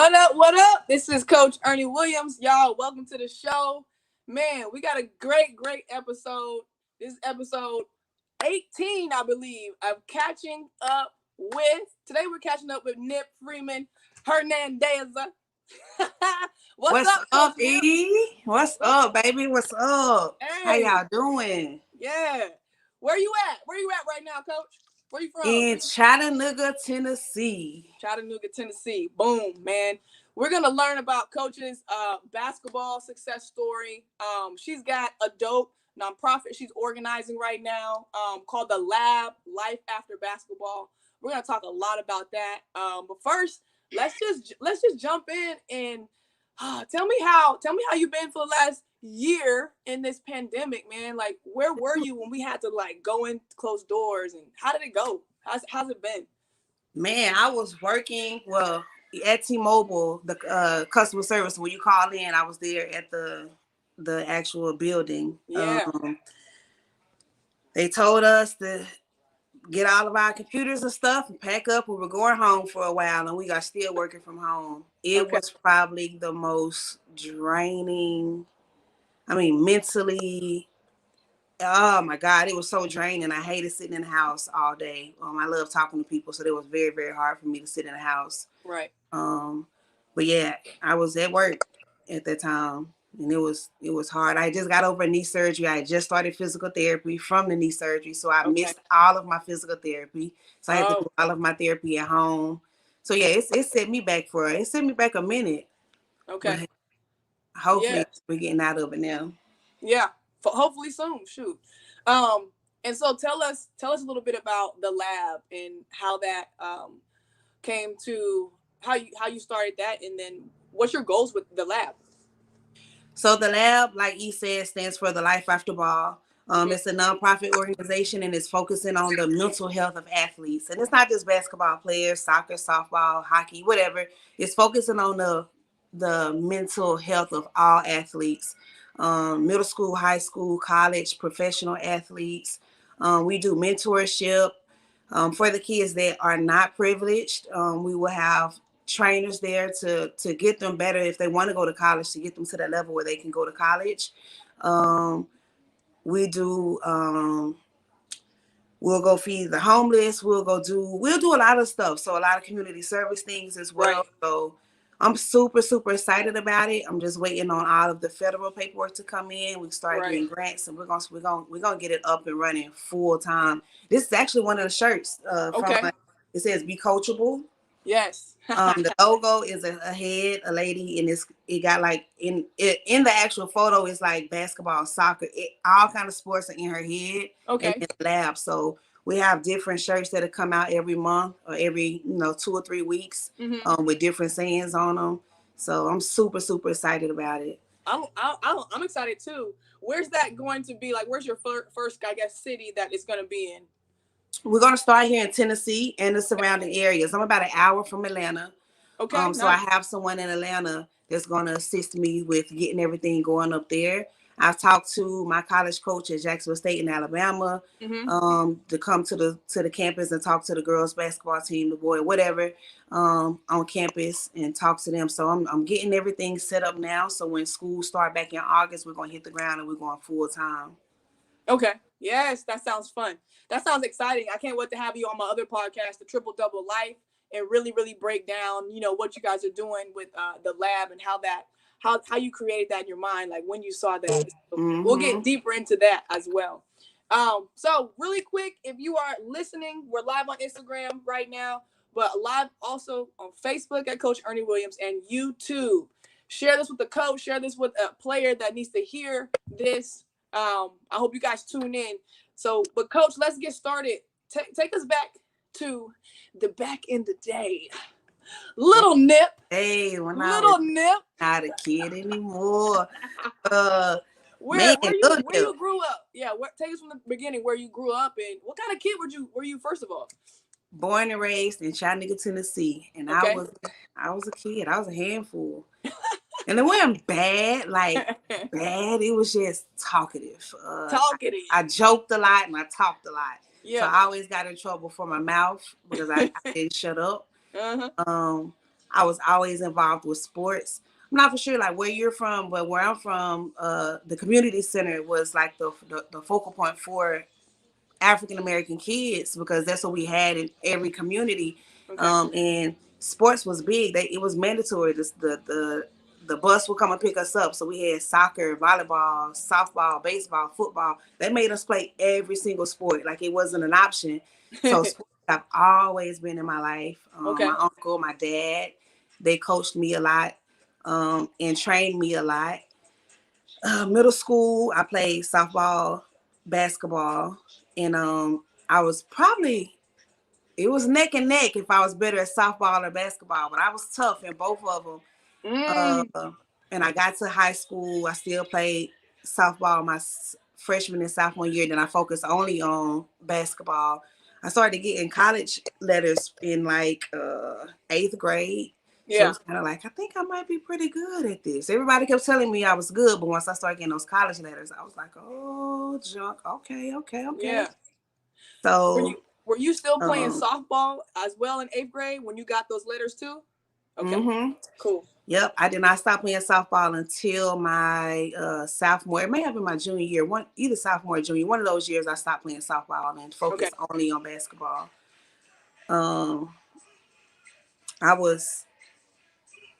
What up? What up? This is Coach Ernie Williams. Y'all, welcome to the show. Man, we got a great episode. This is episode 18, I believe, of Catching Up With. Today we're catching up with Nip Freeman, Hernandez. What's What's up, up, Coach Nip? What's up, baby? What's up? How Hey, y'all doing? yeah. Where you at? Where you at right now, Coach? Where you from? In Chattanooga, Tennessee. Chattanooga, Tennessee. Boom, man. We're gonna learn about Coach's basketball success story. She's got a dope nonprofit she's organizing right now called the Lab Life After Basketball. We're gonna talk a lot about that. But first, let's just jump in and tell me how you've been for the last year in this pandemic, man. Like, where were you when we had to like go in closed doors, and how did it go? How's it been? Man, I was working, at T-Mobile, the customer service. When you call in, I was there at the actual building. Yeah. They told us to get all of our computers and stuff and pack up. We were going home for a while, and we got still working from home. It was probably the most draining. I mean, mentally, oh my God, it was so draining. I hated sitting in the house all day. I love talking to people, so it was very, very hard for me to sit in the house. Right. But yeah, I was at work at that time, and it was hard. I just got over knee surgery. I just started physical therapy from the knee surgery, so I missed all of my physical therapy. So I had to do all of my therapy at home. So yeah, it set me back a minute. Okay. But hopefully we're getting out of it now. Yeah, hopefully soon. Shoot. And so tell us a little bit about the lab and how that came to how you started that, and then what's your goals with the lab? So the lab, like E said, stands for the Life After Ball. It's a nonprofit organization, and it's focusing on the mental health of athletes. And it's not just basketball players, soccer, softball, hockey, whatever. It's focusing on the mental health of all athletes, middle school, high school, college, professional athletes. We do mentorship for the kids that are not privileged. We will have trainers there to get them better if they want to go to college, to get them to that level where they can go to college. We do we'll go feed the homeless. We'll do a lot of stuff. So a lot of community service things as well. Right. So I'm super excited about it. I'm just waiting on all of the federal paperwork to come in. We start getting grants, and we're gonna get it up and running full time. This is actually one of the shirts. It says "Be Coachable." Yes. The logo is a head, a lady, and it got like in the actual photo, it's like basketball, soccer, all kind of sports are in her head. Okay. In the lab. So we have different shirts that come out every month or every 2 or 3 weeks, with different sayings on them. So I'm super excited about it. I'm excited too. Where's that going to be? Like, where's your first, I guess, city that it's going to be in? We're going to start here in Tennessee and the surrounding areas. I'm about an hour from Atlanta. Okay. So nice. I have someone in Atlanta that's going to assist me with getting everything going up there. I've talked to my college coach at Jacksonville State in Alabama, to come to the campus and talk to the girls basketball team, the boy, whatever, on campus, and talk to them. So I'm getting everything set up now. So when school start back in August, we're going to hit the ground and we're going full time. Okay. Yes, that sounds fun. That sounds exciting. I can't wait to have you on my other podcast, the Triple Double Life, and really break down, what you guys are doing with the lab and how you created that in your mind, like when you saw that. We'll get deeper into that as well. So really quick, if you are listening, we're live on Instagram right now, but live also on Facebook at Coach Ernie Williams and YouTube. Share this with the coach. Share this with a player that needs to hear this. I hope you guys tune in. So, but Coach, let's get started. Take us back to the back in the day. Little Nip. Hey, when Little Nip. Not a kid anymore. Where you grew up? Yeah, take us from the beginning where you grew up, and what kind of kid were you first of all? Born and raised in Chattanooga, Tennessee, and I was a kid. I was a handful. And it wasn't bad, bad. It was just talkative. I joked a lot and I talked a lot. Yeah. So I always got in trouble for my mouth because I didn't shut up. I was always involved with sports. I'm not for sure like where you're from, but where I'm from, the community center was like the focal point for African American kids because that's what we had in every community. Okay. And sports was big. It was mandatory. The bus would come and pick us up. So we had soccer, volleyball, softball, baseball, football. They made us play every single sport. Like it wasn't an option. So sports have always been in my life. Okay. My uncle, my dad, they coached me a lot and trained me a lot. Middle school, I played softball, basketball, and I was probably it was neck and neck if I was better at softball or basketball, but I was tough in both of them. Mm. And I got to high school, I still played softball my freshman and sophomore year. Then I focused only on basketball. I started getting college letters in like 8th grade. So Yeah. it's kind of like, I think I might be pretty good at this. Everybody kept telling me I was good, but once I started getting those college letters, I was like, oh, junk. Okay. Yeah. Were So, you were you still playing um, softball as well in 8th grade when you got those letters too? Okay. mm-hmm. Cool. Yep, I did not stop playing softball until my sophomore. It may have been my junior year. Either sophomore or junior. One of those years, I stopped playing softball and Okay. focused only on basketball. I was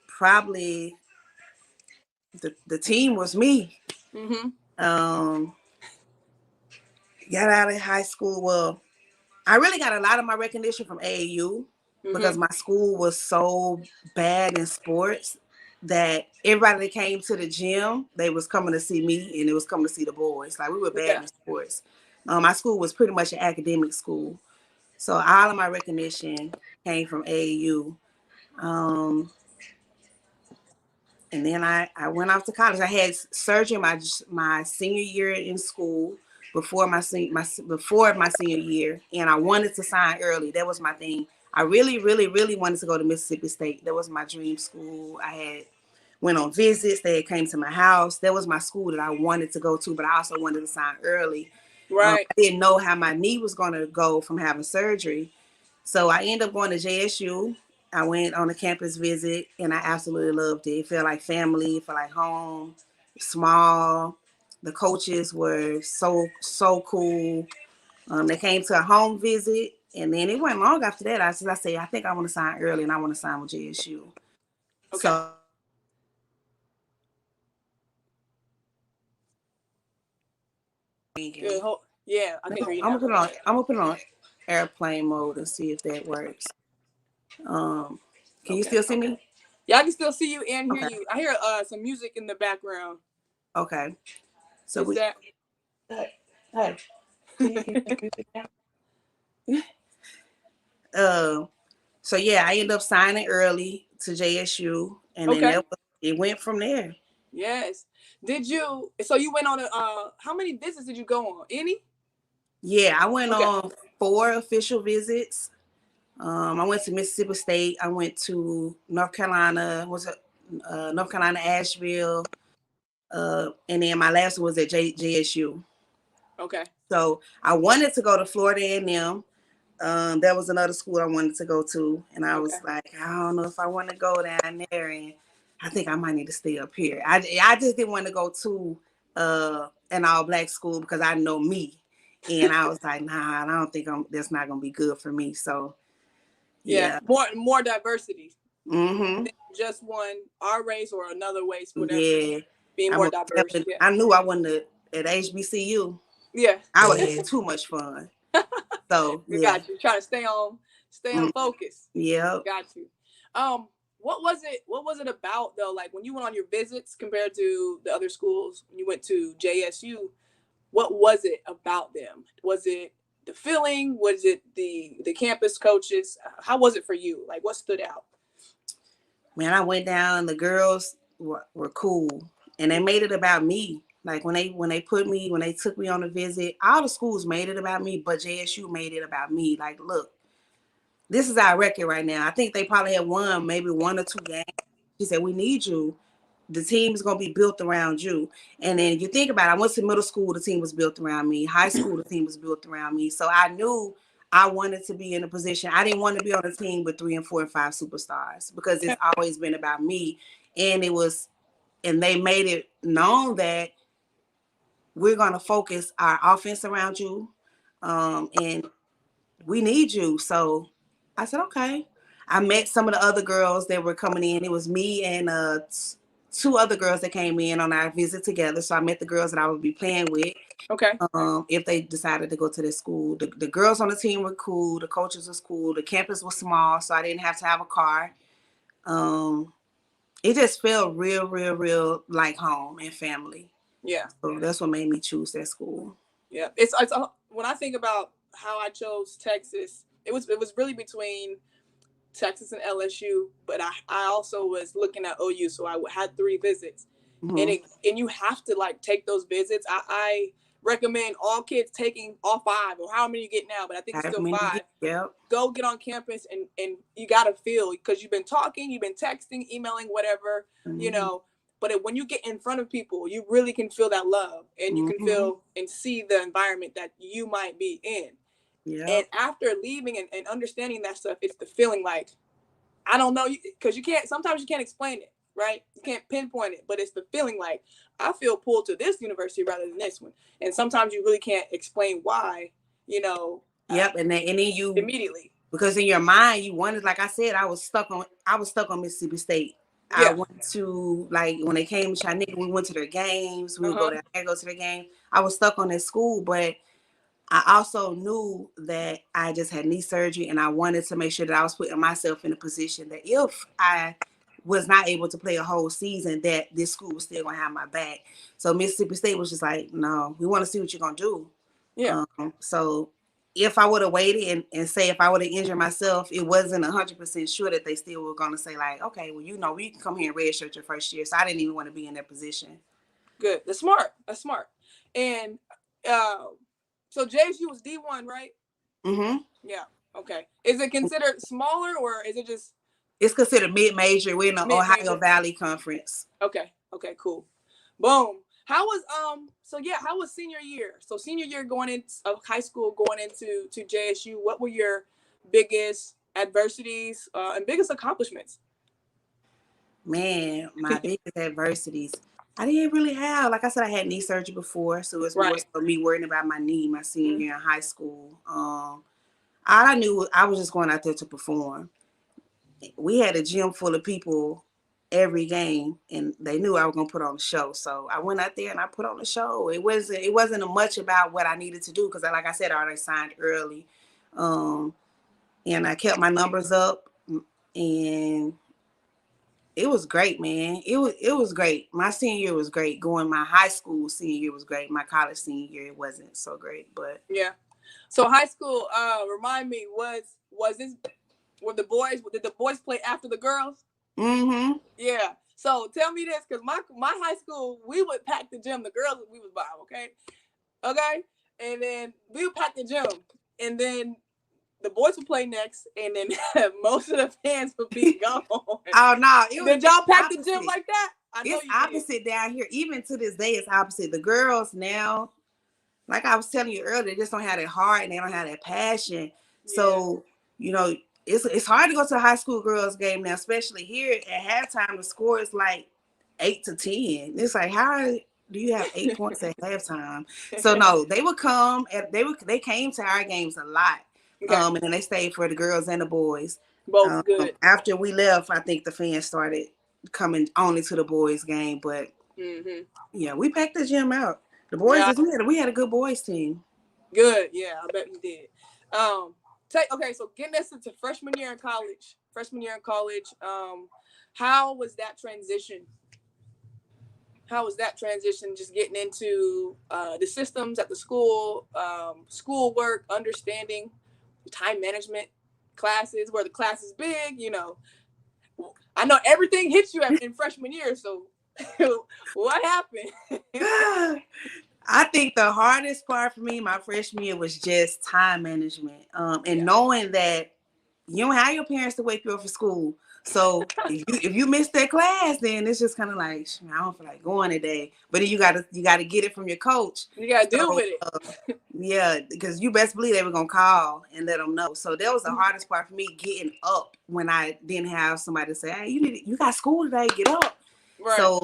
probably the team was me. Mm-hmm. Um, got out of high school. Well, I really got a lot of my recognition from AAU because Mm-hmm. my school was so bad in sports that everybody that came to the gym, they was coming to see me and it was coming to see the boys. Like we were bad Yeah. in sports. My school was pretty much an academic school. So all of my recognition came from AAU. And then I went off to college. I had surgery my senior year in school before my senior year, and I wanted to sign early. That was my thing. I really, really, really wanted to go to Mississippi State. That was my dream school. I had went on visits. They came to my house. That was my school that I wanted to go to, but I also wanted to sign early. Right. I didn't know how my knee was going to go from having surgery. So I ended up going to JSU. I went on a campus visit and I absolutely loved it. It felt like family, it felt like home, small. The coaches were so cool. They came to a home visit and then it went long after that. I said, I think I want to sign early and I want to sign with JSU. Okay. So Good. Yeah, I can hear you I'm now. gonna put it on airplane mode and see if that works. Can you Okay. still see me? Yeah, I can still see you and hear Okay. you. I hear some music in the background. Okay. So Is we that? hey, can you keep the music down? So yeah, I ended up signing early to JSU, and then Okay. it went from there. Yes. Did you? So you went on a? How many visits did you go on? Any? Yeah, I went Okay. on 4 official visits. I went to Mississippi State. I went to North Carolina. North Carolina, Asheville, and then my last one was at JSU. Okay. So I wanted to go to Florida A&M. That was another school I wanted to go to, and I was Okay. like, I don't know if I want to go down there, and I think I might need to stay up here. I just didn't want to go to an all black school because I know me, and I was like, nah, I don't think that's not gonna be good for me. So Yeah. yeah, More diversity. mm-hmm, Just one our race or another race, whatever. yeah. Being more diverse. Yeah. I knew I wasn't at HBCU. Yeah. I would have too much fun. So We yeah, got you. Trying to stay on focus. yeah. Got you. What was it? What was it about though? Like when you went on your visits compared to the other schools, when you went to JSU, what was it about them? Was it the feeling? Was it the campus coaches? How was it for you? Like what stood out? Man, I went down. The girls were cool, and they made it about me. Like when they took me on a visit, all the schools made it about me, but JSU made it about me. Like, look, this is our record right now. I think they probably had won maybe 1 or 2 games. She said, we need you. The team is going to be built around you. And then you think about it, I went to middle school, the team was built around me. High school, the team was built around me. So I knew I wanted to be in a position. I didn't want to be on a team with 3 and 4 and 5 superstars because it's always been about me. And they made it known that we're going to focus our offense around you. And we need you. So I said, okay. I met some of the other girls that were coming in. It was me and 2 other girls that came in on our visit together. So I met the girls that I would be playing with. Okay. If they decided to go to this school. The girls on the team were cool. The coaches was cool. The campus was small, so I didn't have to have a car. It just felt real, real, real like home and family. Yeah. So that's what made me choose that school. Yeah. When I think about how I chose Texas, it was really between Texas and LSU, but I also was looking at OU, so I had 3 visits. Mm-hmm. And you have to like take those visits. I recommend all kids taking all 5 or how many you get now, but I think it's still 5. Yep. Go get on campus and you got to feel, because you've been talking, you've been texting, emailing, whatever, mm-hmm. But when you get in front of people, you really can feel that love, and you can feel and see the environment that you might be in. Yeah. And after leaving and understanding that stuff, it's the feeling like, I don't know, because sometimes you can't explain it, right? You can't pinpoint it, but it's the feeling like, I feel pulled to this university rather than this one. And sometimes you really can't explain why, Yep. And then you immediately, because in your mind, you wanted, like I said, I was stuck on Mississippi State. Yeah. I went to, like, when they came to Chattanooga, we went to their games. We would go there, go to their game. I was stuck on that school, but I also knew that I just had knee surgery, and I wanted to make sure that I was putting myself in a position that if I was not able to play a whole season, that this school was still going to have my back. So Mississippi State was just like, no, we want to see what you're going to do. Yeah. So if I would have waited and say if I would have injured myself, it wasn't 100% sure that they still were going to say, like, okay, well, we can come here and redshirt your first year. So I didn't even want to be in that position. Good. That's smart. And so JSU was D1, right? Mm-hmm. Yeah. Okay. Is it considered smaller, or is it just? It's considered mid-major. We're in the Ohio Valley Conference. Okay. Okay, cool. Boom. How was senior year? So senior year going into high school, going into JSU, what were your biggest adversities and biggest accomplishments? Man, my biggest adversities. I didn't really have, like I said, I had knee surgery before, so it's more so me worrying about my knee my senior year in high school. All I knew, I was just going out there to perform. We had a gym full of people every game, and they knew I was going to put on a show. So I went out there and I put on a show. It wasn't much about what I needed to do, because like I said, I already signed early. And I kept my numbers up, and it was great, man. It was great. My senior year was great. My high school senior year was great. My college senior year, it wasn't so great, but yeah. So high school, remind me, did the boys play after the girls? Mm-hmm. Yeah. So tell me this, because my high school, we would pack the gym. The girls, we was by, okay? And then we would pack the gym, and then the boys would play next, and then most of the fans would be gone. Oh, no. Did y'all pack the gym like that? It's opposite down here. Even to this day, it's opposite. The girls now, like I was telling you earlier, they just don't have that heart, and they don't have that passion. Yeah. So, it's hard to go to a high school girls game now, especially here at halftime. The score is like 8-10. It's like, how do you have 8 points at halftime? So no, they would come, and they came to our games a lot. Okay. And then they stayed for the girls and the boys. Both good. After we left, I think the fans started coming only to the boys game, but yeah, we packed the gym out. The boys, we had a good boys team. Good, yeah, I bet we did. Okay, so getting us into freshman year in college. How was that transition? Just getting into the systems at the school, schoolwork, understanding time management, classes, where the class is big, I know everything hits you in freshman year, so what happened? I think the hardest part for me my freshman year was just time management, and knowing that you don't have your parents to wake you up for school. So if you miss that class, then it's just kind of like, I don't feel like going today. But then you gotta get it from your coach. You gotta deal So with it. yeah, because you best believe they were gonna call and let them know. So that was the hardest part for me, getting up when I didn't have somebody to say, "Hey, you got school today, get up." Right. So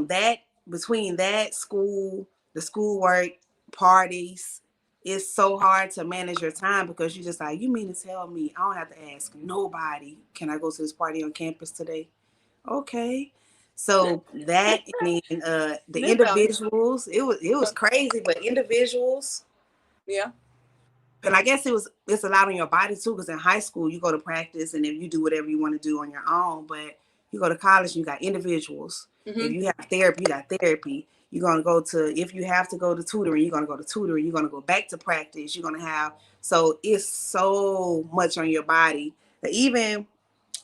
that between that school, the schoolwork, parties, it's so hard to manage your time because you just like, you mean to tell me I don't have to ask nobody, can I go to this party on campus today? Okay. So that, and then the Nip out here. individuals, it was crazy, but individuals, Yeah. and I guess it's a lot on your body too, because in high school you go to practice and if you do whatever you want to do on your own, but you go to college and you got individuals. If you have therapy, you got therapy. You're gonna go to, if you have to go to tutoring, you're gonna go to tutoring, you're gonna go back to practice, you're gonna have, so it's so much on your body that even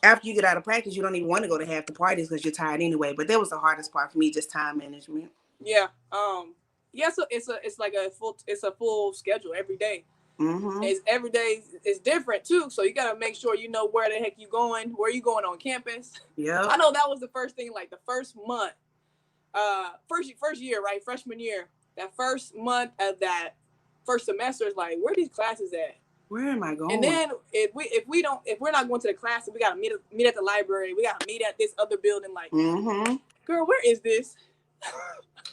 after you get out of practice, you don't even want to go to half the parties because you're tired anyway. But that was the hardest part for me, just time management. Yeah. Yeah. So it's like a full schedule every day. Mm-hmm. It's every day is different too. So you gotta make sure you know where the heck you going, where you going on campus. Yep. I know that was the first thing, like the first month, first year, right? Freshman year. That first month of that first semester is like, where are these classes at? Where am I going? And then if we're not going to the class, we gotta meet at the library. We gotta meet at this other building. Like, girl, where is this?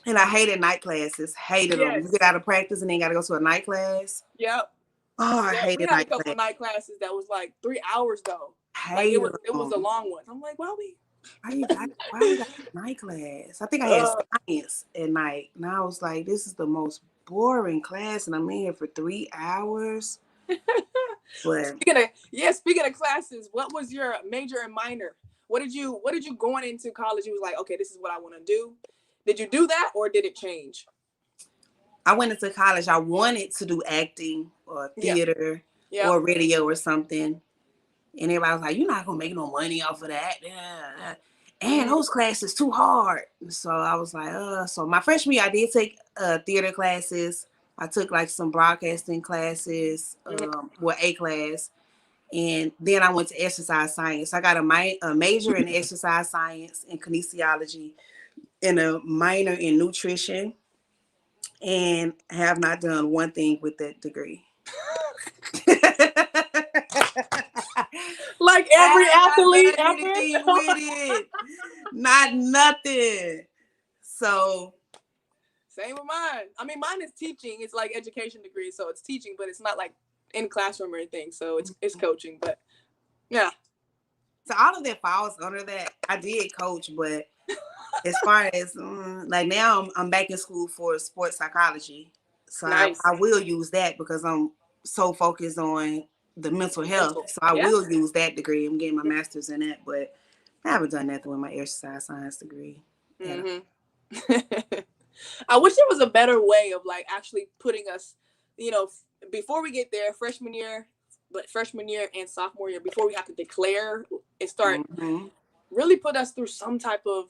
And I hated night classes. Hated them. You get out of practice and then gotta go to a night class. Yep. Oh, I hated we had night a couple class. night classes that was like 3 hours though. Like Hated it was the long ones. I'm like, why we got night class? I think I had science at night. And I was like, this is the most boring class and I'm in here for 3 hours. But speaking of classes, what was your major and minor? What did you going into college? You was like, okay, this is what I want to do. Did you do that or did it change? I went into college. I wanted to do acting or theater or radio or something. And everybody was like, you're not going to make no money off of that. Yeah. And those classes too hard. So I was like, So my freshman year, I did take theater classes. I took like some broadcasting classes, A class. And then I went to exercise science. I got a major in exercise science and kinesiology and a minor in nutrition. And have not done one thing with that degree. Like every athlete ever. With it. Not nothing. So same with mine. I mean, mine is teaching. It's like education degree, so it's teaching, but it's not like in classroom or anything. So it's coaching, but yeah. So all of that falls under that. I did coach, but as far as like now I'm back in school for sports psychology. So nice. I will use that because I'm so focused on the mental health. So I will use that degree. I'm getting my master's in that, but I haven't done nothing with my exercise science degree. I wish there was a better way of like actually putting us, before we get there, freshman year and sophomore year, before we have to declare and start, really put us through some type of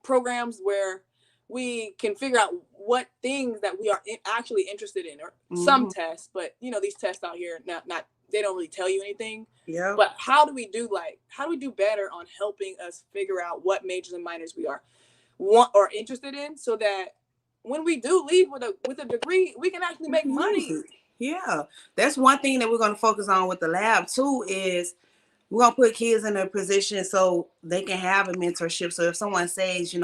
programs where we can figure out what things that we are actually interested in, or some tests, but these tests out here, not they don't really tell you anything. Yeah. But how do we do better on helping us figure out what majors and minors we want or interested in, so that when we do leave with a degree, we can actually make money. Yeah, that's one thing that we're going to focus on with the lab too, is we're going to put kids in a position so they can have a mentorship. So if someone says,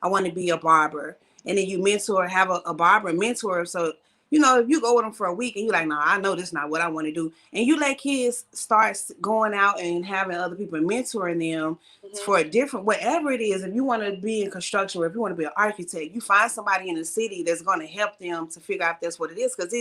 I want to be a barber, and then you have a barber mentor. So, if you go with them for a week and you're like, no, I know this is not what I want to do. And you let kids start going out and having other people mentoring them for a different, whatever it is. If you want to be in construction, or if you want to be an architect, you find somebody in the city that's going to help them to figure out if that's what it is. Because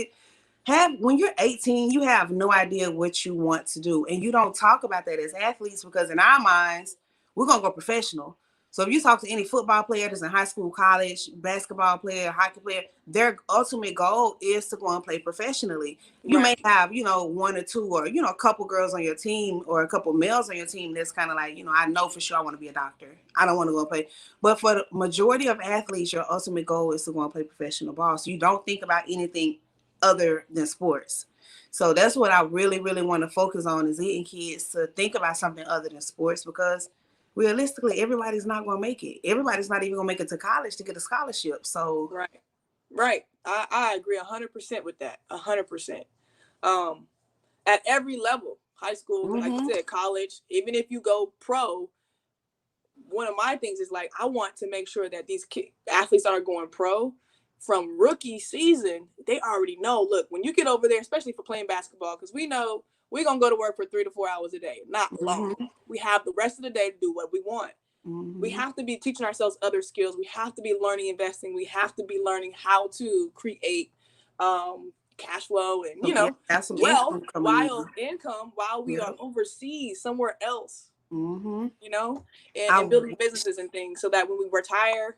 when you're 18, you have no idea what you want to do. And you don't talk about that as athletes, because in our minds, we're going to go professional. So if you talk to any football player that's in high school, college, basketball player, hockey player, their ultimate goal is to go and play professionally. You may have, one or two, or, a couple girls on your team, or a couple males on your team that's kind of like, I know for sure I want to be a doctor. I don't want to go play. But for the majority of athletes, your ultimate goal is to go and play professional ball. So you don't think about anything other than sports. So that's what I really, really want to focus on, is getting kids to think about something other than sports, because realistically, everybody's not going to make it. Everybody's not even going to make it to college to get a scholarship. So right. I agree 100% with that. 100%. At every level, high school, like you said, college, even if you go pro, one of my things is like, I want to make sure that these athletes that are going pro from rookie season, they already know, look, when you get over there, especially for playing basketball, because we know we're going to go to work for 3 to 4 hours a day, not long. We have the rest of the day to do what we want. We have to be teaching ourselves other skills. We have to be learning investing. We have to be learning how to create cash flow and, you know, wealth while we are overseas somewhere else. You know, and building businesses and things, so that when we retire,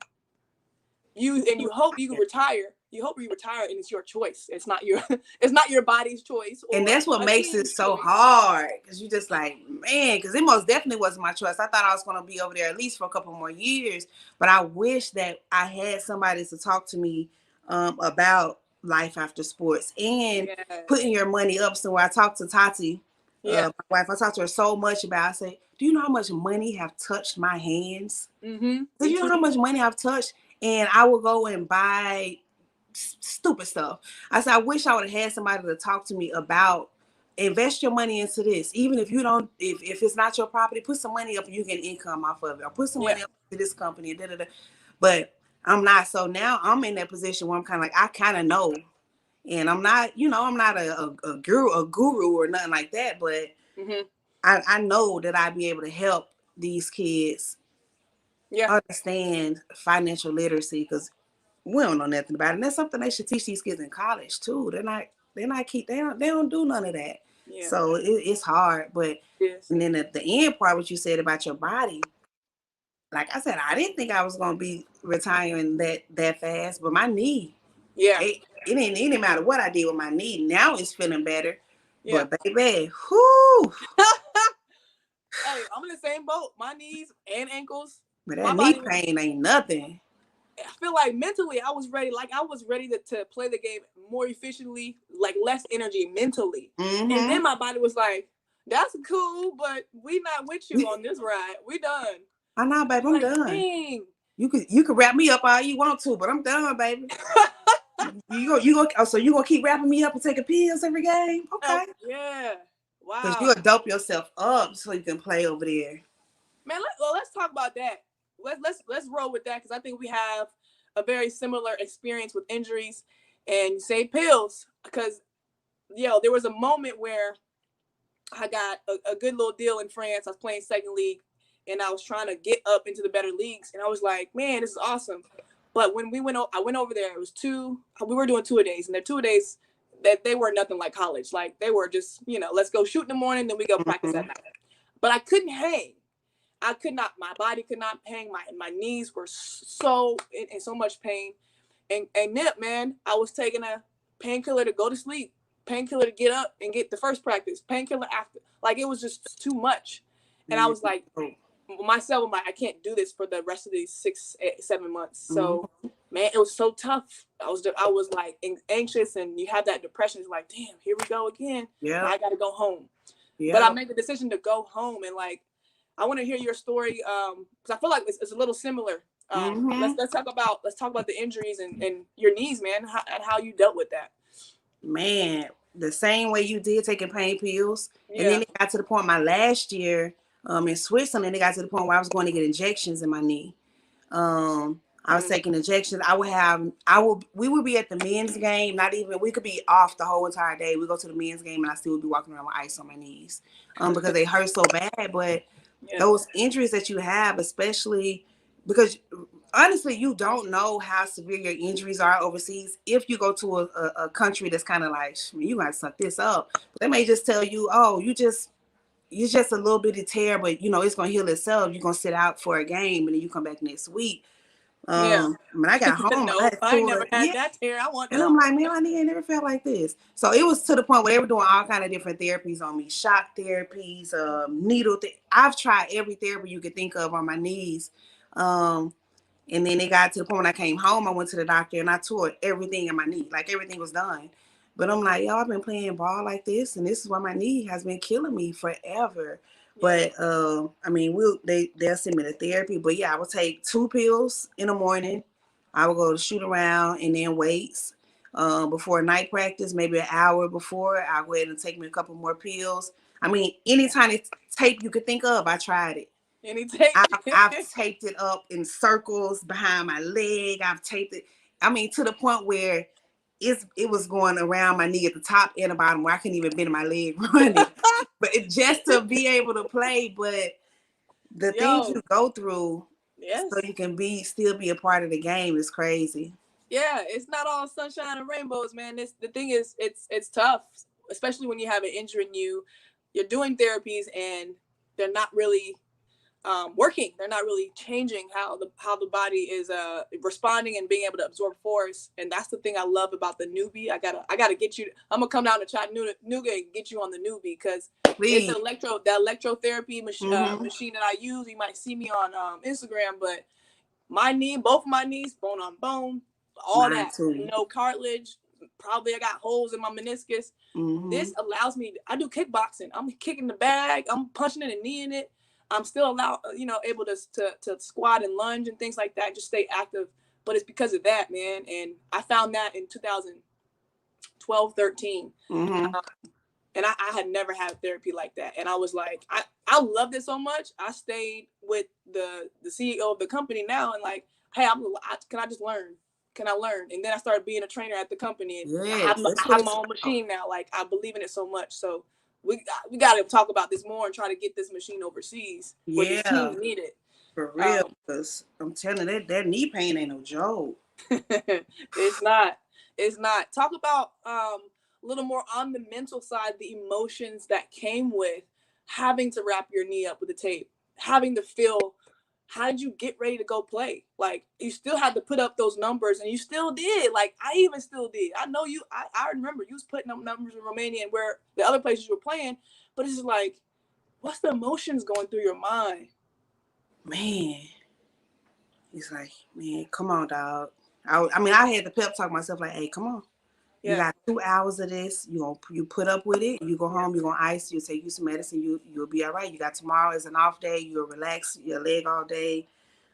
you hope you retire and it's your choice. It's not your body's choice. And that's what makes it so hard, because you just like, man, because it most definitely wasn't my choice. I thought I was going to be over there at least for a couple more years, but I wish that I had somebody to talk to me about life after sports and putting your money up. So I talked to Tati, my wife, I talked to her so much about, I said, do you know how much money have touched my hands? Do you know how much money I've touched? And I will go and buy stupid stuff. I said, I wish I would have had somebody to talk to me about, invest your money into this. Even if you don't, if it's not your property, put some money up and you get income off of it. Or put some money up to this company. But I'm not. So now I'm in that position where I'm kind of like, I kind of know. And I'm not, I'm not a guru or nothing like that. But I know that I'd be able to help these kids understand financial literacy, because we don't know nothing about it. And that's something they should teach these kids in college too. They don't do none of that. So it's hard. But and then at the end part, what you said about your body, like I said, I didn't think I was gonna be retiring that fast, but my knee, it didn't matter what I did with my knee. Now it's feeling better. But baby, whoo. Hey, I'm in the same boat. My knees and ankles. But that knee pain ain't nothing. I feel like mentally I was ready. Like I was ready to play the game more efficiently, like less energy mentally. And then my body was like, that's cool, but we not with you on this ride. We done. I know, baby, I'm done. Dang. You could wrap me up all you want to, but I'm done, baby. So you gonna keep wrapping me up and taking pills every game? Okay. Yeah. Wow. Because you'll dope yourself up so you can play over there. Man, let's talk about that. Let's roll with that, because I think we have a very similar experience with injuries and say pills. Because there was a moment where I got a good little deal in France. I was playing second league, and I was trying to get up into the better leagues, and I was like, man, this is awesome. But when I went over there, it was we were doing 2-a-days, and they're 2-a-days that they were nothing like college. Like they were just, let's go shoot in the morning, then we go practice at night. But I couldn't hang. I could not, my body could not hang. My knees were so in so much pain. And Nip, man, I was taking a painkiller to go to sleep, painkiller to get up and get the first practice, painkiller after. Like it was just too much. And I was like, myself, I'm like, I can't do this for the rest of these 6-7 months. So, man, it was so tough. I was like anxious, and you have that depression. It's like, damn, here we go again. Yeah, I got to go home. Yeah. But I made the decision to go home, and like, I want to hear your story because I feel like it's a little similar. Let's talk about the injuries and your knees, man, and how you dealt with that. Man, the same way you did, taking pain pills, and then it got to the point my last year in Switzerland. It got to the point where I was going to get injections in my knee. I was taking injections. We would be at the men's game. We could be off the whole entire day. We go to the men's game, and I still would be walking around with ice on my knees because they hurt so bad. But those injuries that you have, especially because honestly, you don't know how severe your injuries are overseas. If you go to a country that's kind of like, you got to suck this up, but they may just tell you, oh, you're just a little bit of tear, but it's going to heal itself. You're going to sit out for a game, and then you come back next week. When I got home, I never had that tear. I'm like, man, my knee ain't never felt like this. So it was to the point where they were doing all kind of different therapies on me, shock therapies, needle. I've tried every therapy you could think of on my knees. And then it got to the point when I came home, I went to the doctor and I tore everything in my knee. Like everything was done. But I'm like, yo, I've been playing ball like this, and this is why my knee has been killing me forever. Yeah. But I mean, they'll send me to therapy. But yeah, I will take 2 pills in the morning. I will go to shoot around and then weights. Before night practice, maybe an hour before, I'll go ahead and take me a couple more pills. I mean, any kind of tape you could think of, I tried it. Any tape? I've taped it up in circles behind my leg. I've taped it. I mean, to the point where it was going around my knee at the top and the bottom where I couldn't even bend my leg running. But it just to be able to play. But the things Yo, you go through so yes. you can still be a part of the game is crazy. Yeah, it's not all sunshine and rainbows, man. The thing is, it's tough, especially when you have an injury and you're doing therapies and they're not really working. They're not really changing how the body is responding and being able to absorb force. And that's the thing I love about the newbie. I gotta get you. I'm gonna come down to Chattanooga and get you on the newbie because it's Please. the electrotherapy Mm-hmm. machine that I use. You might see me on Instagram, but my knee, both my knees, bone on bone, all Mine that, too. no cartilage. Probably I got holes in my meniscus. Mm-hmm. This allows me. I do kickboxing. I'm kicking the bag. I'm punching it and kneeing it. I'm still able to squat and lunge and things like that. Just stay active. But it's because of that, man. And I found that in 2012, 13. Mm-hmm. And I had never had therapy like that. And I was like, I loved it so much. I stayed with the CEO of the company now and like, hey, can I just learn? Can I learn? And then I started being a trainer at the company, and Yes, I that's what have my it's own about. machine now. Like I believe in it so much. So we got to talk about this more and try to get this machine overseas where these Yeah, teams need it. for real. Um, Because I'm telling you, that knee pain ain't no joke. it's not. It's not. Talk about a little more on the mental side, the emotions that came with having to wrap your knee up with the tape, having to feel. How did you get ready to go play? Like you still had to put up those numbers, and you still did. Like I even still did. I know you. I remember you was putting up numbers in Romania and where the other places you were playing. But it's just like, what's the emotions going through your mind? Man, he's like, man, come on, dog. I mean, I had to pep talk myself like, hey, come on. You Yeah, got 2 hours of this. You put up with it. You go yeah, home. You gonna ice. You take you some medicine. You'll be all right. You got tomorrow as an off day. You'll relax your leg all day.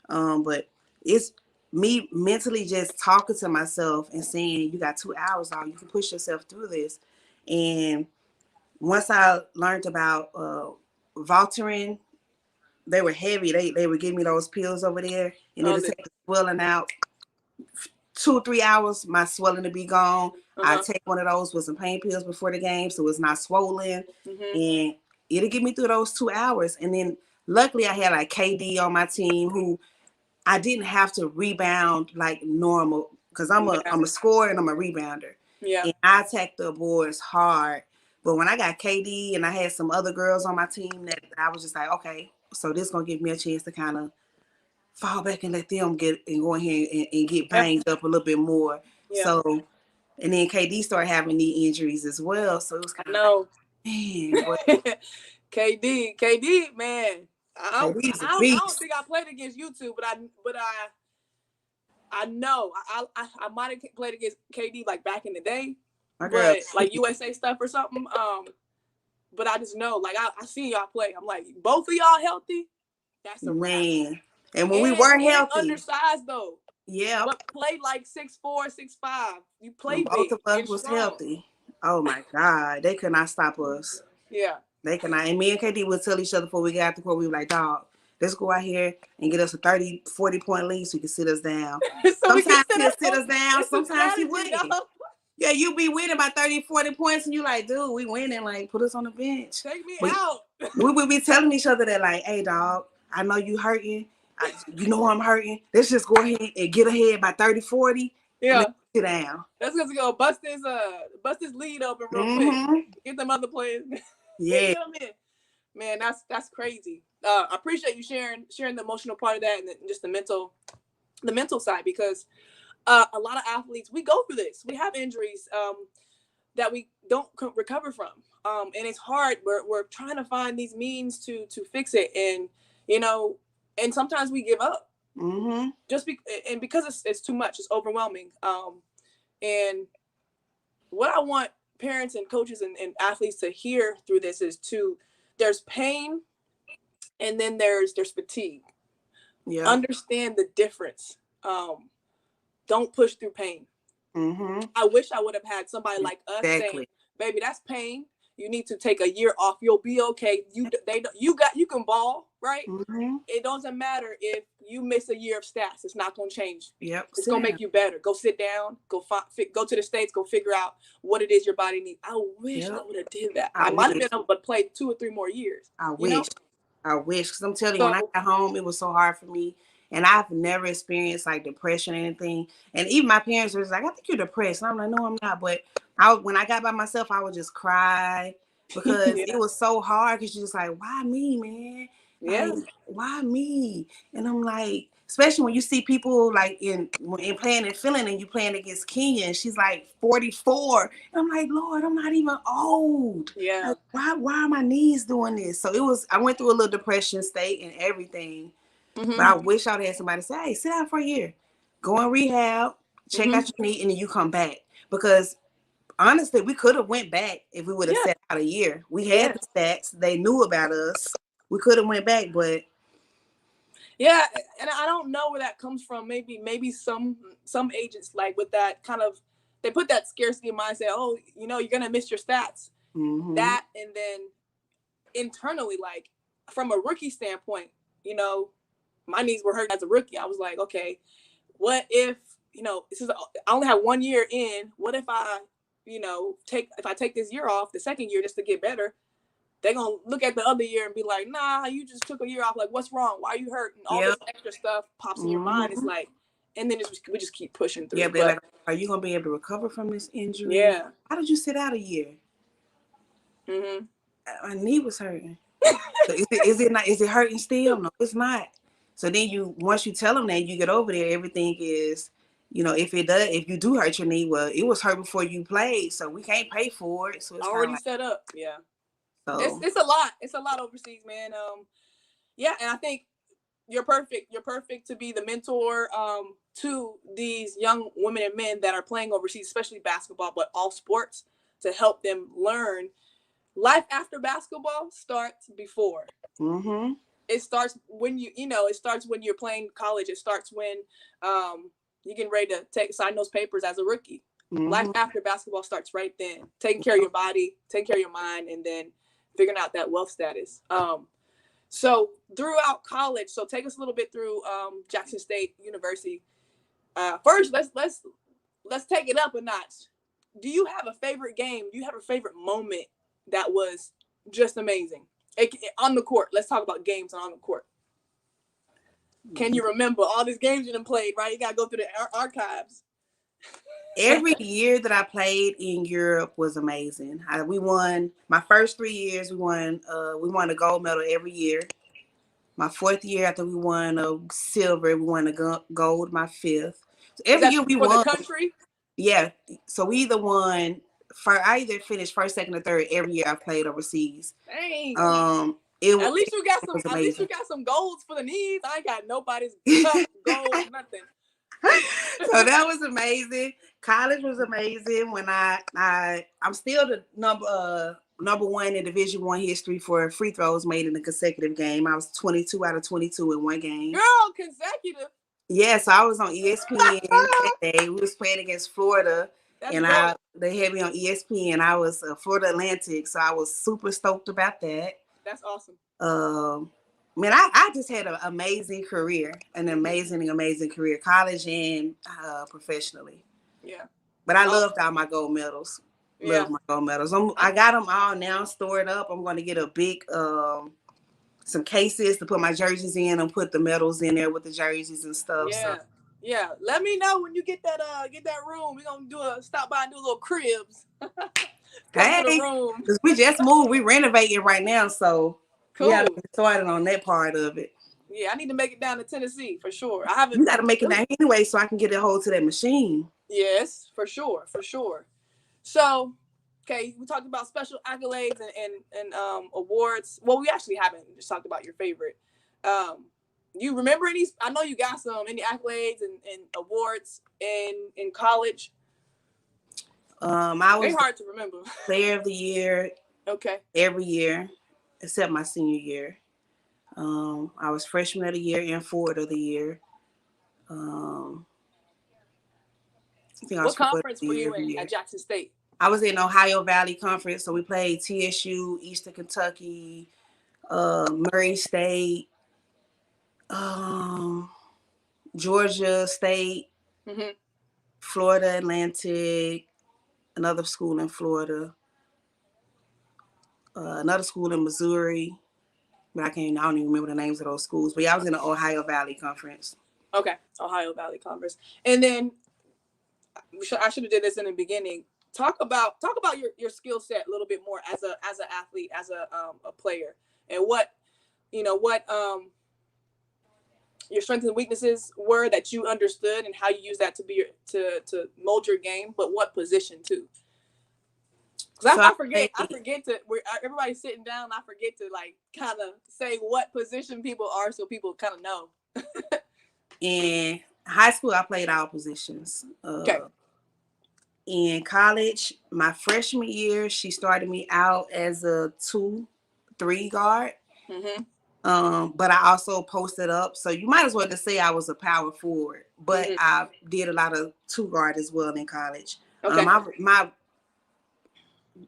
But it's me mentally just talking to myself and saying, you got 2 hours on. You can push yourself through this. And once I learned about Voltaren, they were heavy. They would give me those pills over there, and oh, it'll take the swelling out. 2 or 3 hours, my swelling to be gone. I uh-huh. take one of those with some pain pills before the game, so it's not swollen, Mm-hmm. and it'll get me through those 2 hours. And then luckily, I had like KD on my team who I didn't have to rebound like normal because Yeah, I'm a scorer and I'm a rebounder, yeah. and I attack the boards hard. But when I got KD and I had some other girls on my team that I was just like, okay, so this gonna give me a chance to kind of fall back and let them get and go ahead and get Yep. banged up a little bit more. Yeah. So, and then KD started having knee injuries as well. So it was I kind of like, know. man, but KD, man. KD's a beast. I don't think I played against you two, but I know I might have played against KD like back in the day, My girl, but like USA stuff or something. But I just know like I see y'all play. I'm like both of y'all healthy. That's a wrap. man. And when we were And healthy, undersized though, yeah, but play like 6'4", 6'5". You when play both of big us and was strong. healthy, oh my God, they could not stop us. Yeah. They could not. And me and KD would tell each other before we got out the court, we were like, dog, let's go out here and get us a 30, 40 point lead so he can sit us down. So we can Sometimes sit he'll up. sit us down. It's a Sometimes he strategy, wouldn't. dog. Yeah, you be winning by 30, 40 points, and you like, dude, we winning. Like, put us on the bench. Take me But out. we would be telling each other that, like, hey, dog, I know you hurting. You know I'm hurting. Let's just go ahead and get ahead by 30, 40, and Yeah. let's sit down. That's gonna go bust his lead open real quick. Mm-hmm. Get them other players. Yeah. Get them in. Man, that's crazy. I appreciate you sharing the emotional part of that and just the mental side because a lot of athletes we go through this. We have injuries that we don't recover from, and it's hard. We're trying to find these means to fix it, and you know, and sometimes we give up Mm-hmm. just because it's too much. It's overwhelming. And what I want parents and coaches and athletes to hear through this is there's pain and then there's fatigue. Yeah. Understand the difference. Don't push through pain. I wish I would have had somebody like us saying, "Baby, that's pain. You need to take a year off. You'll be okay. You can ball, right? It doesn't matter if you miss a year of stats. It's not going to change. Yep. It's going to make you better. Go sit down. Go to the States. Go figure out what it is your body needs." I wish I would have did that. I might have been able to play 2 or 3 more years. I wish, because I'm telling you, when I got home, it was so hard for me. And I've never experienced like depression or anything. And even my parents were like, "I think you're depressed." And I'm like, "No, I'm not." But when I got by myself, I would just cry because it was so hard. Because you're just like, "Why me, man? Like, why me?" And I'm like, especially when you see people like in playing in Finland and you playing against Kenya, and she's like 44. And I'm like, Lord, I'm not even old. Yeah. Like, why are my knees doing this? So I went through a little depression state and everything. But I wish I would have had somebody say, "Hey, sit down for a year. Go in rehab, check out your knee, and then you come back." Because honestly, we could have went back if we would have sat out a year. We had the stats. They knew about us. We could have went back, but yeah, and I don't know where that comes from. Maybe some agents like with that kind of, they put that scarcity mindset. Oh, you're gonna miss your stats. That, and then internally, like from a rookie standpoint, my knees were hurt as a rookie. I was like, okay, what if I only have 1 year in. What if I take this year off, the second year, just to get better? They're gonna look at the other year and be like, "Nah, you just took a year off. Like, what's wrong? Why are you hurt?" And all this extra stuff pops in your mind. It's like, and then we just keep pushing through. Yeah, but like, are you gonna be able to recover from this injury? Yeah. How did you sit out a year? My knee was hurting. So is it hurting still? No, it's not. So then once you tell them that, you get over there, everything is, if you do hurt your knee, well, it was hurt before you played, so we can't pay for it. So it's already set up. Yeah. So it's a lot. It's a lot overseas, man. Yeah, and I think you're perfect. You're perfect to be the mentor to these young women and men that are playing overseas, especially basketball, but all sports, to help them learn life after basketball starts before. It starts when it starts when you're playing college. It starts when you're getting ready to sign those papers as a rookie. Life after basketball starts right then. Taking care of your body, taking care of your mind, and then figuring out that wealth status. So throughout college, so take us a little bit through Jackson State University. First, let's take it up a notch. Do you have a favorite game? Do you have a favorite moment that was just amazing on the court? Let's talk about games on the court. Can you remember all these games you done played? Right, you gotta go through the archives. Every year that I played in Europe was amazing. We won my first 3 years. We won a gold medal every year. My 4th year after we won a silver, we won a gold. My 5th. So every year we won. For the country? Yeah. So we either won. I either finished first, second, or third every year I played overseas. Dang. At least you got some. At least you got some golds for the knees. I ain't got nobody's gold, nothing. So that was amazing. College was amazing. When I'm still the number one in Division I history for free throws made in a consecutive game. I was 22 out of 22 in one game. Girl, consecutive. Yeah, so I was on ESPN that day. We was playing against Florida. That's they had me on ESPN. I was Florida Atlantic, so I was super stoked about that. That's awesome. Man, I just had an amazing career, amazing career, college and professionally. Yeah. But I loved all my gold medals. Yeah. Love my gold medals. I got them all now stored up. I'm going to get a big some cases to put my jerseys in and put the medals in there with the jerseys and stuff. Yeah. So. Yeah. Let me know when you get that room. We're going to stop by and do a little cribs. Hey, because we just moved. We renovating right now, so cool. Yeah, started on that part of it. Yeah, I need to make it down to Tennessee for sure. You got to make it down anyway, so I can get a hold to that machine. Yes, for sure. So, okay, we talked about special accolades and awards. Well, we actually haven't just talked about your favorite. You remember any? I know you got any accolades and awards in college. I They was the hard to remember. player of the year Okay. every year except my senior year. I was freshman of the year and forward of the year. Um, I think I was What forward of conference the were year you every in year. at Jackson State? I was in Ohio Valley Conference, so we played TSU, Eastern Kentucky, Murray State, um, Georgia State, Mm-hmm. Florida Atlantic, another school in Florida, another school in Missouri, but I don't even remember the names of those schools. But yeah, I was in the Ohio Valley Conference. Okay, Ohio Valley Conference. And then I should have did this in the beginning. Talk about your skill set a little bit more as an athlete, as a player, and what your strengths and weaknesses were that you understood, and how you use that to mold your game. But what position too? Because So I forget to. Everybody's sitting down. I forget to like kind of say what position people are, so people kind of know. in high school, I played all positions. Okay. In college, my freshman year, she started me out as a 2-3 guard. Mm-hmm. But I also posted up, so you might as well just say I was a power forward. But Mm-hmm. I did a lot of 2 guard as well in college. Okay.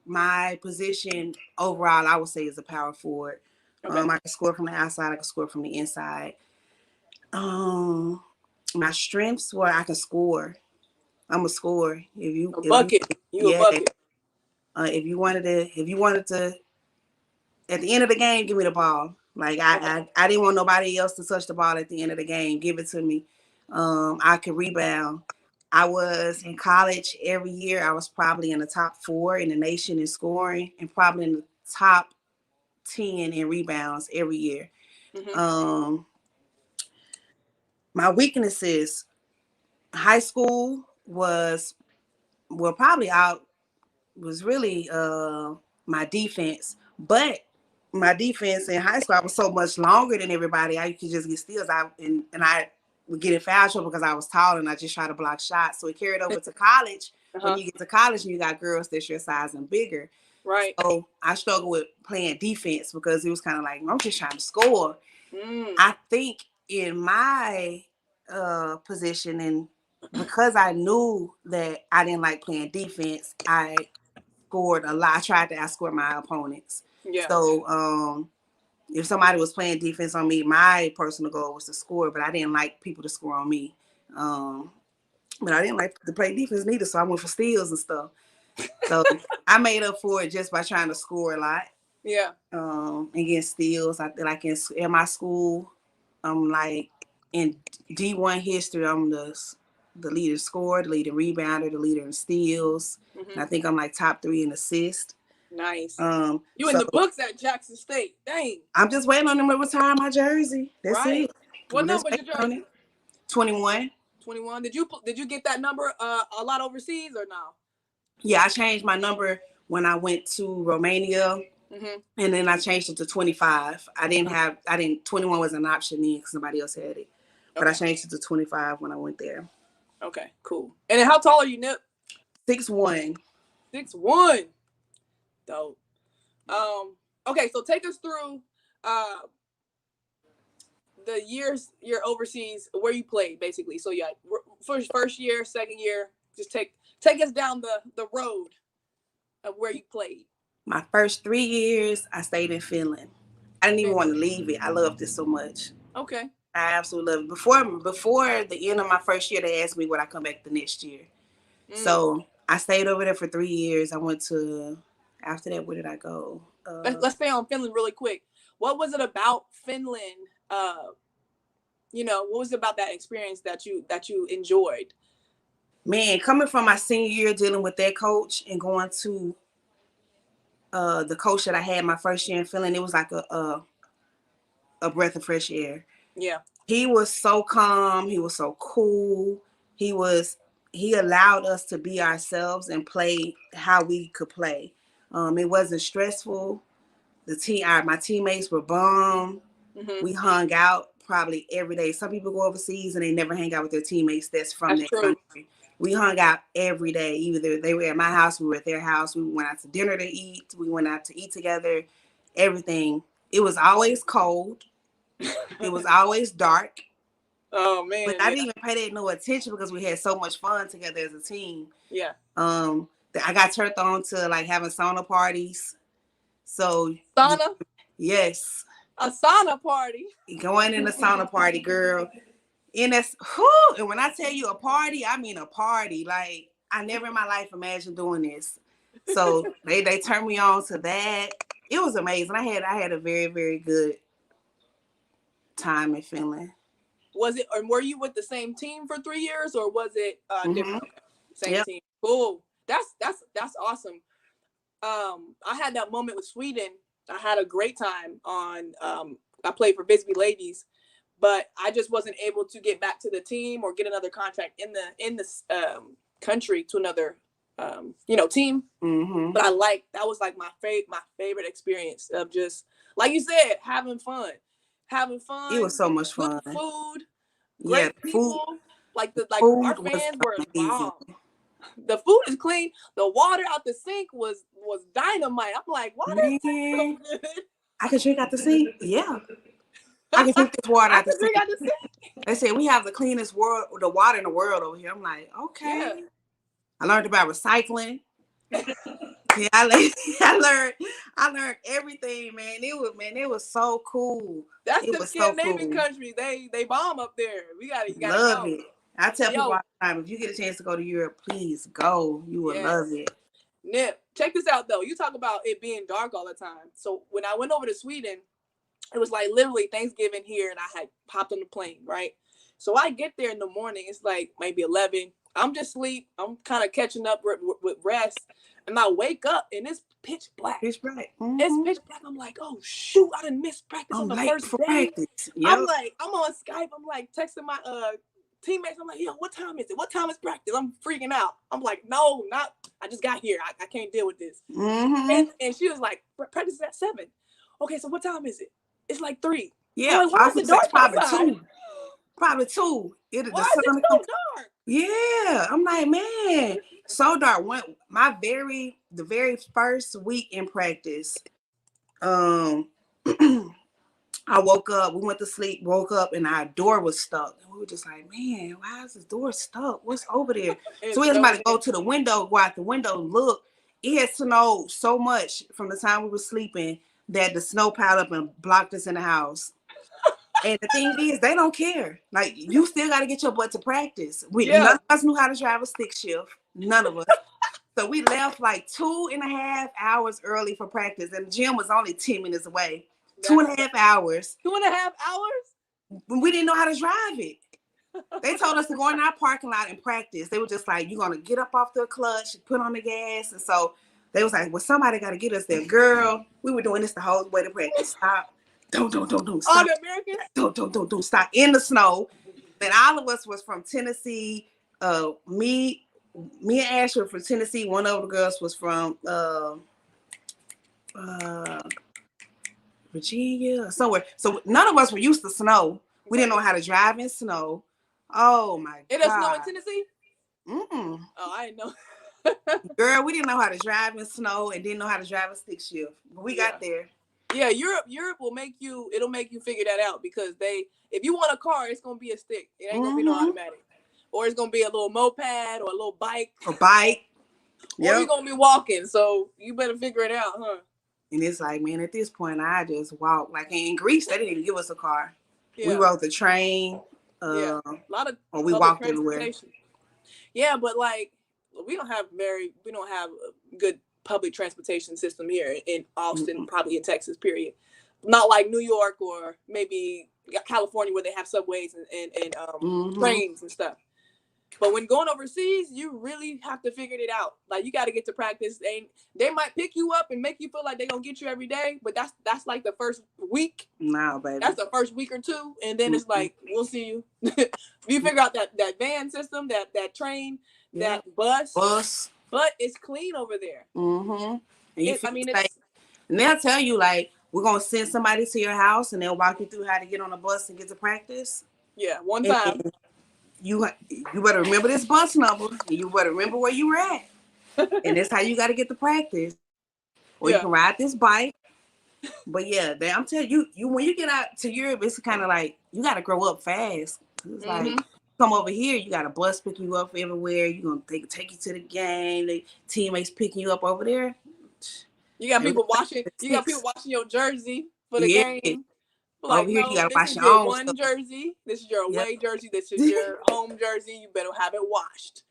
My position overall, I would say, is a power forward. Okay. I can score from the outside. I can score from the inside. My strengths were I can score. I'm a scorer. A bucket. You a Yeah. bucket. If you wanted to, at the end of the game, give me the ball. Like I didn't want nobody else to touch the ball at the end of the game. Give it to me. I could rebound. I was in college every year. I was probably in the top 4 in the nation in scoring, and probably in the top 10 in rebounds every year. Mm-hmm. My weaknesses, high school was probably out was really my defense, but my defense in high school, I was so much longer than everybody. I could just get steals. And I would get in foul trouble because I was tall and I just try to block shots. So it carried over to college. When you get to college and you got girls that's your size and bigger. Right. So I struggled with playing defense because it was kind of like, I'm just trying to score. Mm. I think in my position, and because I knew that I didn't like playing defense, I scored a lot. I tried to outscore my opponents. Yeah. So if somebody was playing defense on me, my personal goal was to score, but I didn't like people to score on me. But I didn't like to play defense neither, so I went for steals and stuff. So I made up for it just by trying to score a lot. Yeah. And get steals. I like in my school, I'm like in D1 history, I'm the leader scorer, the leader rebounder, the leader in steals. Mm-hmm. And I think I'm like top 3 in assists. Nice. You so in the books at Jackson State? Dang. I'm just waiting on them to retire my jersey. That's Right. it. What I'm just number is your waiting on jersey? it. 21. 21. Did you get that number a lot overseas or no? Yeah, I changed my number when I went to Romania. Mm-hmm. And then I changed it to 25. 21 was an option then because somebody else had it. But I changed it to 25 when I went there. Okay, cool. And then how tall are you, Nip? 6'1". 6'1". Dope. Okay, so take us through the years you're overseas, where you played basically. So yeah, first year, second year, just take us down the road of where you played. My first 3 years, I stayed in Finland. I didn't even want to leave it. I loved it so much. Okay. I absolutely love it. Before the end of my first year, they asked me would I come back the next year. So I stayed over there for 3 years. I went to, after that, where did I go? Let's stay on Finland really quick. What was it about Finland? What was it about that experience that you enjoyed? Man, coming from my senior year, dealing with that coach and going to the coach that I had my first year in Finland, it was like a breath of fresh air. Yeah. He was so calm. He was so cool. He allowed us to be ourselves and play how we could play. It wasn't stressful. My teammates were bomb. Mm-hmm. We hung out probably every day. Some people go overseas and they never hang out with their teammates that's from their country. We hung out every day. Either they were at my house, we were at their house. We went out to dinner to eat. We went out to eat together. Everything. It was always cold. It was always dark. Oh But man, I yeah. didn't even pay that no attention because we had so much fun together as a team. Yeah. I got turned on to like having sauna parties. So Sauna? yes. A sauna party. Going in the sauna party, girl. And and when I tell you a party, I mean a party. Like I never in my life imagined doing this. So they turned me on to that. It was amazing. I had a very, very good time in Finland. Was it, or were you with the same team for 3 years, or was it different? Same Yep. team. Cool. That's awesome. I had that moment with Sweden. I had a great time on. I played for Bisbee Ladies, but I just wasn't able to get back to the team or get another contract in the country to another team. Mm-hmm. But that was like my favorite experience of just, like you said, having fun. It was so much fun. Good food, great people. Food our fans were amazing. bomb. The food is clean. The water out the sink was dynamite. I'm like, why does it so good? I can drink out the sink. Yeah. I can drink this water out the sink. They said we have the cleanest the water in the world over here. I'm like, okay. Yeah. I learned about recycling. Yeah, I learned everything, man. It was so cool. That's the Scandinavian countries. They bomb up there. You gotta love it. I tell people all the time, if you get a chance to go to Europe, please go. You will love it. Nip, check this out though. You talk about it being dark all the time. So when I went over to Sweden, it was like literally Thanksgiving here, and I had hopped on the plane, right? So I get there in the morning. It's like maybe 11. I'm just asleep. I'm kind of catching up with rest. And I wake up and it's pitch black. Pitch black. Mm-hmm. It's pitch black. I'm like, oh shoot, I done missed practice on the first day. Yep. I'm like, I'm on Skype. I'm like texting my teammates. I'm like, yo, what time is it? What time is practice? I'm freaking out. I'm like, no, I just got here. I can't deal with this. Mm-hmm. And she was like, practice is at 7. Okay, so what time is it? It's like 3. Yeah, like, why is it dark probably outside? 2. Probably 2. Why is it so dark? Yeah, I'm like, man, so dark. The very first week in practice, I woke up. We went to sleep, woke up, and our door was stuck. And we were just like, man, why is this door stuck? What's over there? So we had somebody go to the window, go out the window, look. It had snowed so much from the time we were sleeping that the snow piled up and blocked us in the house. And the thing is, they don't care. Like, you still got to get your butt to practice. None of us knew how to drive a stick shift. None of us. So we left like 2.5 hours early for practice. And the gym was only 10 minutes away. 2.5 hours. 2.5 hours? We didn't know how to drive it. They told us to go in our parking lot and practice. They were just like, you're going to get up off the clutch, put on the gas. And so they was like, well, somebody got to get us there. Girl, we were doing this the whole way to practice. Stop. Don't stop. All the Americans? Don't stop in the snow. And all of us was from Tennessee. Me and Ash were from Tennessee. One of the girls was from Virginia or somewhere. So none of us were used to snow. We didn't know how to drive in snow. Oh my God. It does snow in Tennessee? Mm-mm. Oh, I didn't know. Girl, we didn't know how to drive in snow and didn't know how to drive a stick shift. But we got there. Yeah, Europe will make you figure that out, because if you want a car, it's gonna be a stick. It ain't gonna be no automatic. Or it's gonna be a little moped or a little bike. A bike. Or you're gonna be walking, so you better figure it out, huh? And it's like, man, at this point I just walk. Like in Greece, they didn't even give us a car. Yeah. We rode the train. A lot of or we walked everywhere. Yeah, but like we don't have a good public transportation system here in Austin, probably in Texas, period. Not like New York or maybe California, where they have subways and trains and stuff. But when going overseas, you really have to figure it out. Like, you got to get to practice. They might pick you up and make you feel like they're going to get you every day, but that's like the first week. No, baby. That's the first week or two, and then it's like, we'll see you. You figure out that van system, that train, that bus. But it's clean over there. Mm-hmm. And they'll tell you, like, we're going to send somebody to your house, and they'll walk you through how to get on a bus and get to practice. Yeah, one time. you better remember this bus number. And you better remember where you were at. And that's how you got to get the practice. Or you can ride this bike. But yeah, I'm telling you, when you get out to Europe, it's kind of like you got to grow up fast. It's like come over here, you got a bus picking you up everywhere. You're gonna take you to the game. The teammates picking you up over there. You got people watching. You got people watching your jersey for the game. Like, over here, no, you gotta this wash is your your own one stuff. jersey. This is your away jersey. This is your home jersey. You better have it washed.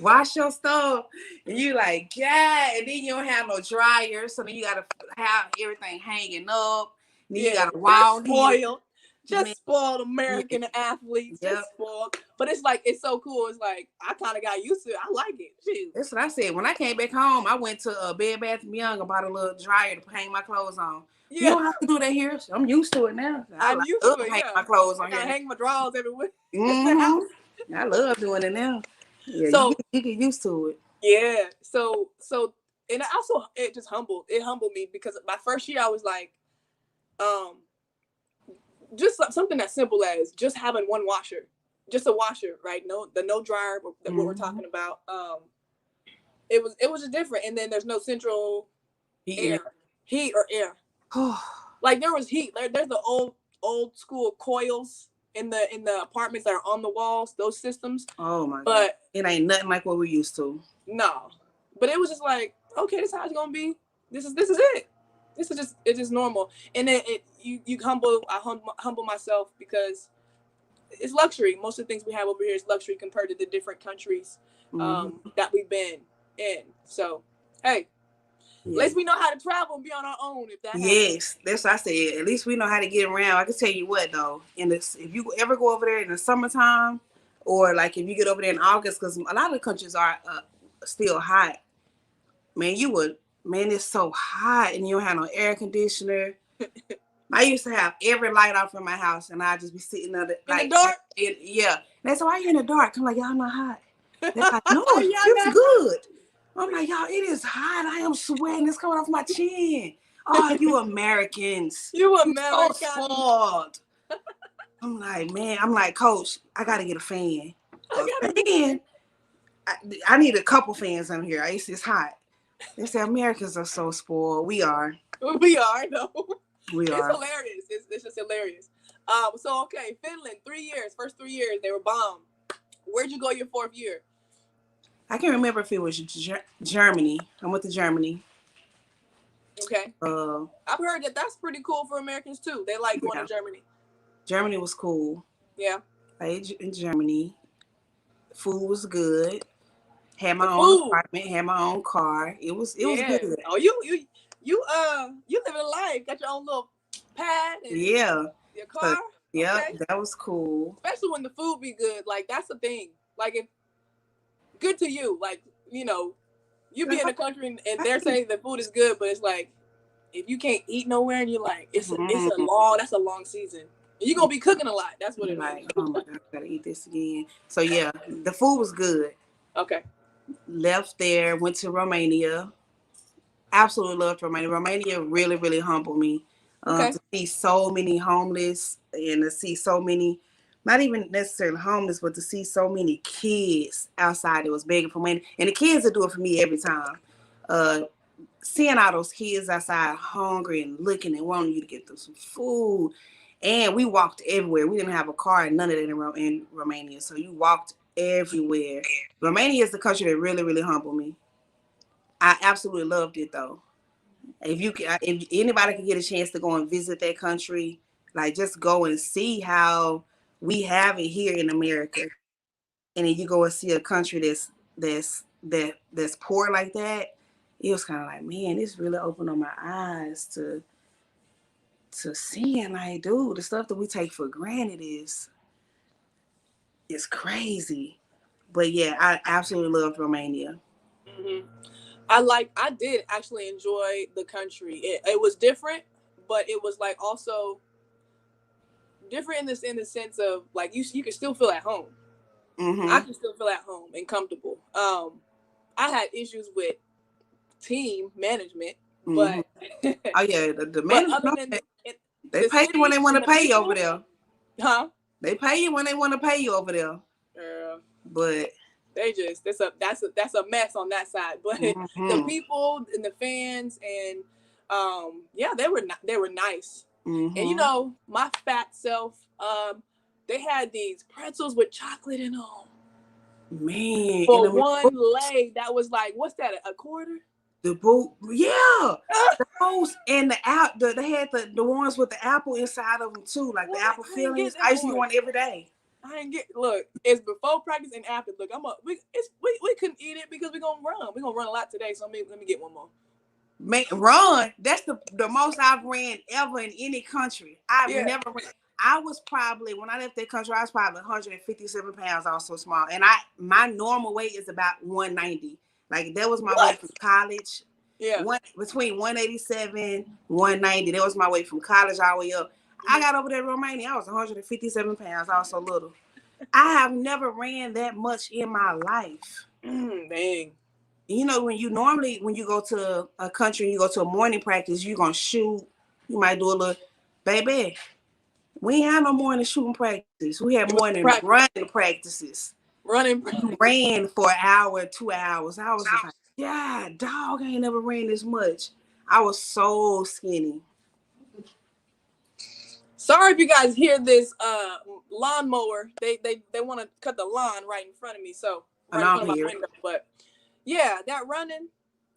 Wash your stuff. And you like, yeah, and then you don't have no dryer, so then you gotta have everything hanging up. Then you gotta just spoiled. Just spoiled American athletes. Just spoiled. But it's like, it's so cool. It's like, I kind of got used to it. I like it. Shoot. That's what I said. When I came back home, I went to Bed Bath & Beyond and bought a little dryer to hang my clothes on. You don't have to do that here. I'm used to it now. I'm used to it, hang my clothes on here. I hang my drawers everywhere. I love doing it now. Yeah, so you get used to it. Yeah. So, and also it humbled me because my first year I was like, just something as simple as just having one washer, just a washer, right? No dryer that what we're talking about. It was just different. And then there's no central heat or air. Like there was heat. There's the old school coils in the apartments that are on the walls, those systems. Oh my God. It ain't nothing like what we're used to. No. But it was just like, okay, this is how it's gonna be. This is it. It's just normal. And then I humble myself because it's luxury. Most of the things we have over here is luxury compared to the different countries that we've been in. So hey, at least we know how to travel and be on our own. If that happens. That's what I said. At least we know how to get around. I can tell you what though, if you ever go over there in the summertime, or like if you get over there in August, because a lot of the countries are still hot. Man, it's so hot, and you don't have no air conditioner. I used to have every light off in my house, and I'd just be sitting there in the dark. That's why you're in the dark. I'm like, y'all not hot. They're like, no, it feels good. I'm like, y'all, it is hot. I am sweating. It's coming off my chin. Oh, you Americans. You Americans. So spoiled. I'm like, man. I'm like, Coach, I got to get a fan. I need a couple fans in here. It's hot. They say Americans are so spoiled. We are. We are, though. We are. It's hilarious. It's just hilarious. So, okay, Finland, 3 years. First 3 years, they were bombed. Where'd you go your fourth year? I can't remember if it was Germany. I went to Germany. Okay. I've heard that's pretty cool for Americans, too. They like going to Germany. Germany was cool. Yeah. I ate in Germany. The food was good. Had my own apartment, had my own car. It was good. Oh, you living a life. Got your own little pad and your car. That was cool. Especially when the food be good. Like that's the thing. Like if good to you. Like, you know, you be in a country and they're saying the food is good, but it's like if you can't eat nowhere and you're like, that's a long season. And you're gonna be cooking a lot. That's what it like. Oh my God, I gotta eat this again. So yeah, the food was good. Okay. Left there, went to Romania. Absolutely loved Romania. Romania really, really humbled me. To see so many homeless and to see so many, not even necessarily homeless, but to see so many kids outside that was begging for money. And the kids will do it for me every time. Seeing all those kids outside hungry and looking and wanting you to get them some food. And we walked everywhere. We didn't have a car and none of that in Romania. So you walked everywhere. Romania is the country that really, really humbled me. I absolutely loved it though. If anybody can get a chance to go and visit that country, like just go and see how we have it here in America, and then you go and see a country that's poor like that. It was kind of like, man, this really opened up my eyes to seeing like, dude, the stuff that we take for granted is crazy. But yeah, I absolutely loved Romania. Mm-hmm. I did actually enjoy the country. It was different, but it was like also different in the sense of like you can still feel at home. Mm-hmm. I can still feel at home and comfortable. I had issues with team management, but oh yeah, the management they pay you when they want to pay you over there. Huh? They pay you when they want to pay you over there. Yeah. But they just that's a mess on that side. But the people and the fans and yeah, they were nice. And you know, my fat self, they had these pretzels with chocolate in them. Man, for one leg, that was like, what's that? A quarter? The boot, yeah. The post and they had the ones with the apple inside of them too, like the apple fillings. I used to get one every day. I ain't get. Look, it's before practice and after. Look, we couldn't eat it because we're gonna run. We're gonna run a lot today, so let me get one more. Man, run. That's the most I've ran ever in any country. I've never ran. I was probably, when I left that country, I was probably 157 pounds. I was so small, and my normal weight is about 190. Like that was my weight from college. Yeah, between 187, 190. That was my weight from college all the way up. I got over there in Romania. I was 157 pounds. I was so little. I have never ran that much in my life. Dang. You know, when you go to a country and you go to a morning practice, you're going to shoot. You might do a little, baby, we ain't have no morning shooting practice. We had morning running practices. Running. Ran for an hour, 2 hours. I was just like, yeah, dog, I ain't never ran this much. I was so skinny. Sorry if you guys hear this lawnmower. They want to cut the lawn right in front of me. So right in front of my window. But yeah, that running,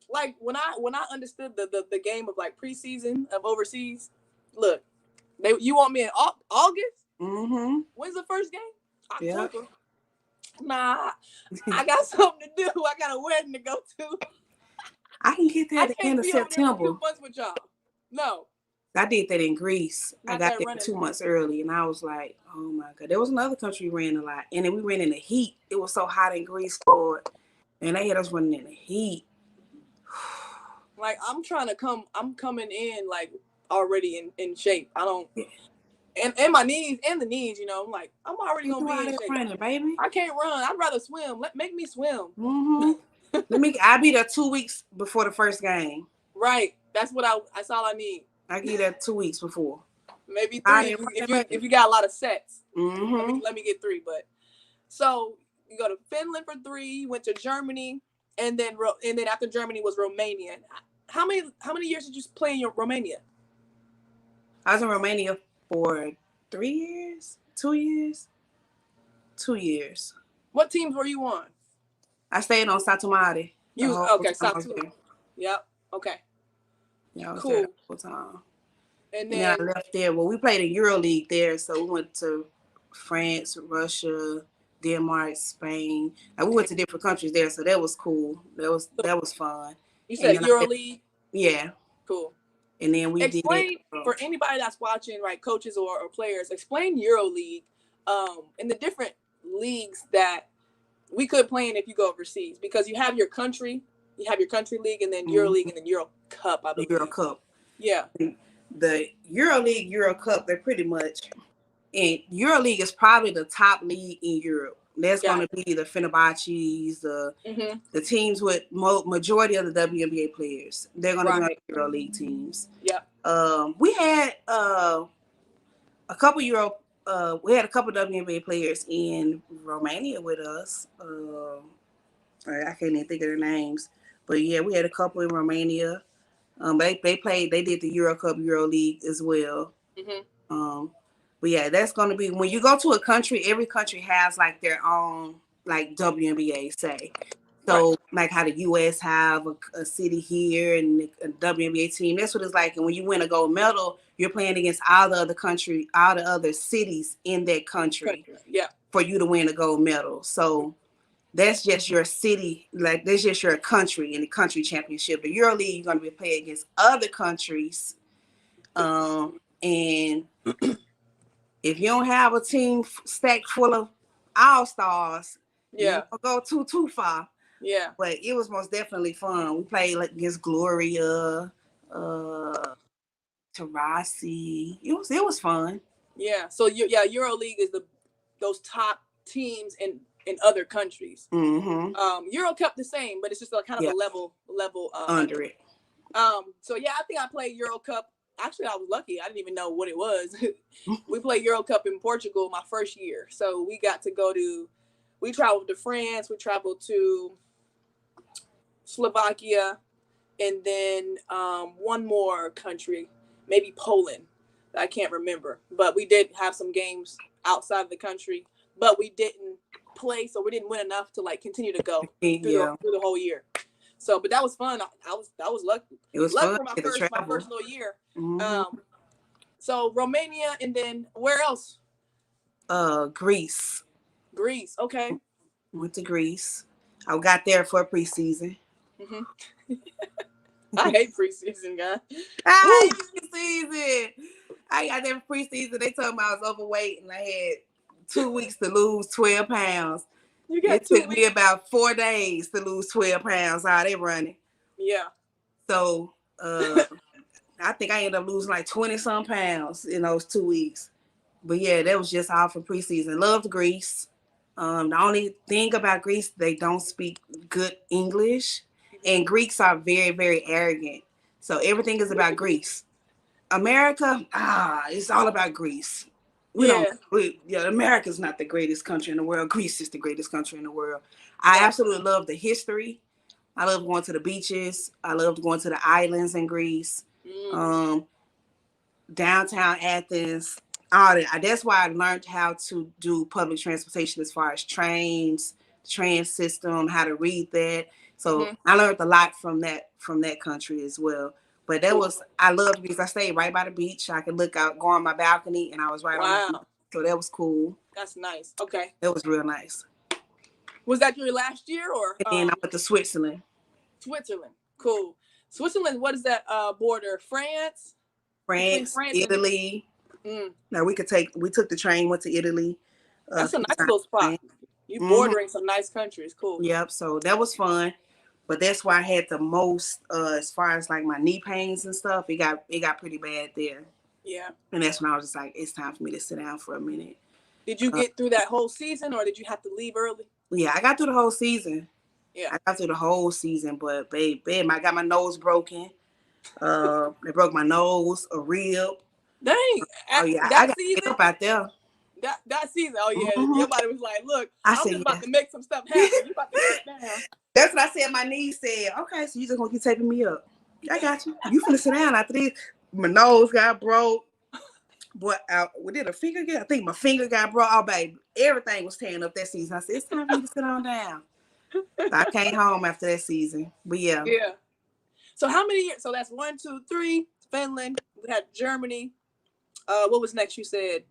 like when I understood the game of like preseason of overseas, look, you want me in August? Mm-hmm. When's the first game? October. Yep. Nah, I got something to do. I got a wedding to go to. I can get that at the end of September. 2 months with y'all. No. I did that in Greece. I got there 2 months early, and I was like, oh my God. There was another country we ran a lot, and then we ran in the heat. It was so hot in Greece, Lord, and they had us running in the heat. Like, I'm coming in, like, already in shape. I don't, and my knees, and the knees, you know, I'm like, I'm already going to be in shape. Running, baby. I can't run. I'd rather swim. Make me swim. Mm-hmm. I'll be there 2 weeks before the first game. Right. That's all I need. I get that 2 weeks before. Maybe 3 if you got a lot of sets. Mm-hmm. Let me get 3. But so you go to Finland for 3, went to Germany, and then after Germany was Romania. How many years did you play in Romania? I was in Romania for 3 years, 2 years, 2 years. What teams were you on? I stayed on Satumare. Okay, Satumare. Yep. Okay. Yeah, I was cool. there the whole time. And then I left there. Well, we played in EuroLeague there, so we went to France, Russia, Denmark, Spain. We went to different countries there, so that was cool. That was fun. You said EuroLeague? Yeah. Cool. And then we explain for anybody that's watching, right, coaches or players, explain EuroLeague, and the different leagues that we could play in if you go overseas, because you have your country league, and then EuroLeague, and then Euro Cup, I believe. Euro Cup. Yeah. The EuroLeague, Euro Cup, they're pretty much, and EuroLeague is probably the top league in Europe. That's going to be the Fenerbahce's, the teams with majority of the WNBA players. They're going to be on the EuroLeague teams. Yeah. We had a couple WNBA players in Romania with us. I can't even think of their names, but yeah, we had a couple in Romania. They did the Euro Cup, EuroLeague as well. Mm-hmm. But yeah, that's going to be, when you go to a country, every country has like their own, like WNBA, say. So like how the U.S. have a city here and a WNBA team, that's what it's like. And when you win a gold medal, you're playing against all the other cities in that country. Yeah. For you to win a gold medal. So that's just your city, like that's just your country in the country championship. The EuroLeague, you're going to be playing against other countries. And if you don't have a team stacked full of all-stars, you don't go too far. Yeah. But it was most definitely fun. We played against Gloria, Tarasi. It was fun. Yeah. So EuroLeague is those top teams in other countries. Mm-hmm. Euro Cup the same, but it's just a kind of a level under it. So yeah, I think I played Euro Cup actually, I was lucky. I didn't even know what it was. We played Euro Cup in Portugal my first year. So we got to we traveled to France. We traveled to Slovakia, and then one more country, maybe Poland. I can't remember. But we did have some games outside of the country, but we didn't play, so we didn't win enough to like continue to go through the whole year. So, but that was fun. I was lucky. It was lucky fun for my first little year. So Romania, and then where else? Greece. Greece. Okay. Went to Greece. I got there for preseason. I hate preseason, guy. I hate preseason. I got there for preseason. They told me I was overweight, and I had 2 weeks to lose 12 pounds. It took me about 4 days to lose 12 pounds. How they running? Yeah. So I think I ended up losing like 20-some pounds in those 2 weeks. But yeah, that was just all for preseason. Loved Greece. The only thing about Greece, they don't speak good English. And Greeks are very, very arrogant. So everything is about Greece. America, it's all about Greece. America's not the greatest country in the world. Greece is the greatest country in the world. I absolutely love the history. I love going to the beaches. I love going to the islands in Greece. Downtown Athens. All that. That's why I learned how to do public transportation as far as trains, train system, how to read that. So I learned a lot from that country as well. But I loved because I stayed right by the beach. I could look out, go on my balcony, and I was right on the beach. So that was cool. That's nice. Okay. That was real nice. Was that your last year or? And I went to Switzerland. Switzerland. Cool. Switzerland, what is that border? France, Italy. Now we took the train, went to Italy. That's a nice little spot. You bordering some nice countries. Cool. Yep. So that was fun. But that's why I had the most, as far as like my knee pains and stuff, it got pretty bad there. Yeah. And that's when I was just like, it's time for me to sit down for a minute. Did you get through that whole season, or did you have to leave early? Yeah, I got through the whole season. Yeah. I got through the whole season, but babe, I got my nose broken. They broke my nose, a rib. Dang. I got season up out there. That season, your body was like, look, I'm just about to make some stuff happen. You about to sit down. That's what I said. My knees said, okay, so you just gonna keep taping me up. I got you. You finna sit down after this. My nose got broke. Boy, did a finger get? I think my finger got broke. Oh, baby, everything was tearing up that season. I said, it's time for me to sit on down. So I came home after that season. But yeah. Yeah. So how many years? So that's 1, 2, 3. Finland. We had Germany. What was next? You said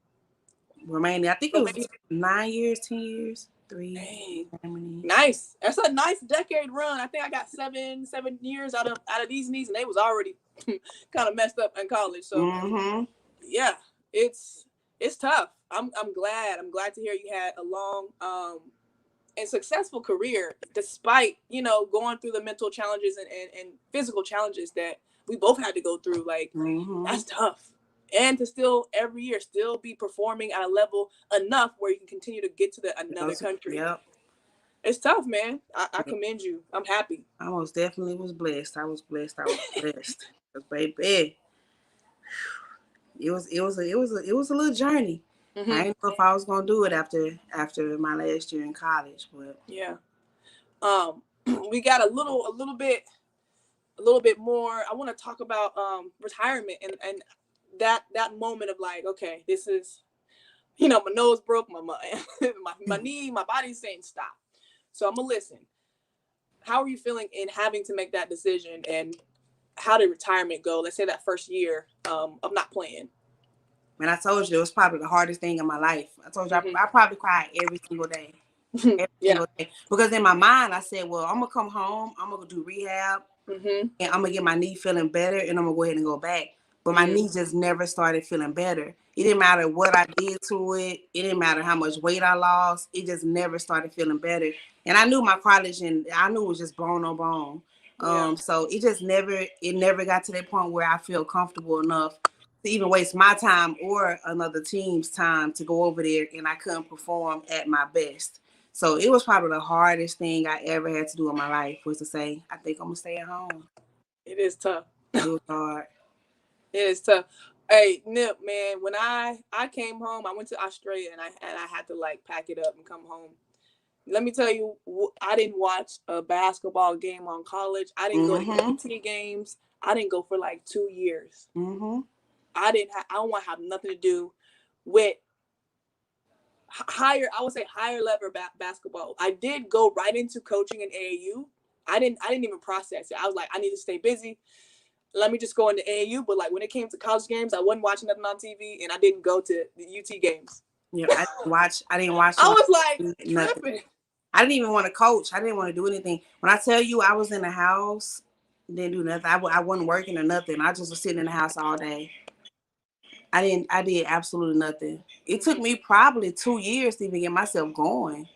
Romania. I think it was 9 years, 10 years. 3. Germany. Nice. That's a nice decade run. I think I got 7 years out of these knees, and they was already kind of messed up in college. So yeah, it's tough. I'm glad. I'm glad to hear you had a long and successful career, despite going through the mental challenges and physical challenges that we both had to go through. Like that's tough. And to still every year still be performing at a level enough where you can continue to get to another country. Yep. It's tough, man. I commend you. I'm happy. I most definitely was blessed. I was blessed. Because baby, it was a little journey. I didn't know if I was gonna do it after my last year in college, but yeah. We got a little bit more. I want to talk about retirement and that moment of like, okay, this is, my nose broke, my knee, my body's saying stop. So I'm gonna listen. How are you feeling in having to make that decision, and how did retirement go? Let's say that first year of not playing. Man, I told you it was probably the hardest thing in my life. I told you I probably cried every single day. Single day. Because in my mind, I said, well, I'm gonna come home, I'm gonna do rehab, and I'm gonna get my knee feeling better, and I'm gonna go ahead and go back. But my knee just never started feeling better. It didn't matter what I did to it. It didn't matter how much weight I lost. It just never started feeling better. And I knew my cartilage, and I knew it was just bone on bone. So it never got to that point where I feel comfortable enough to even waste my time or another team's time to go over there, and I couldn't perform at my best. So it was probably the hardest thing I ever had to do in my life, was to say, I think I'm gonna stay at home. It is tough. It was hard. It is tough. Hey, Nip, man, when I came home, I went to Australia and I had to like pack it up and come home. Let me tell you, I didn't watch a basketball game on college. I didn't go to UT games. I didn't go for like 2 years. I didn't. I don't want to have nothing to do with higher. I would say higher level basketball. I did go right into coaching in AAU. I didn't even process it. I was like, I need to stay busy. Let me just go into AAU. But like when it came to college games, I wasn't watching nothing on TV, and I didn't go to the UT games. Yeah, I didn't watch. I was like nothing. tripping. I didn't even want to coach. I didn't want to do anything. When I tell you I was in the house, didn't do nothing. I wasn't working or nothing. I just was sitting in the house all day. I did absolutely nothing. It took me probably 2 years to even get myself going.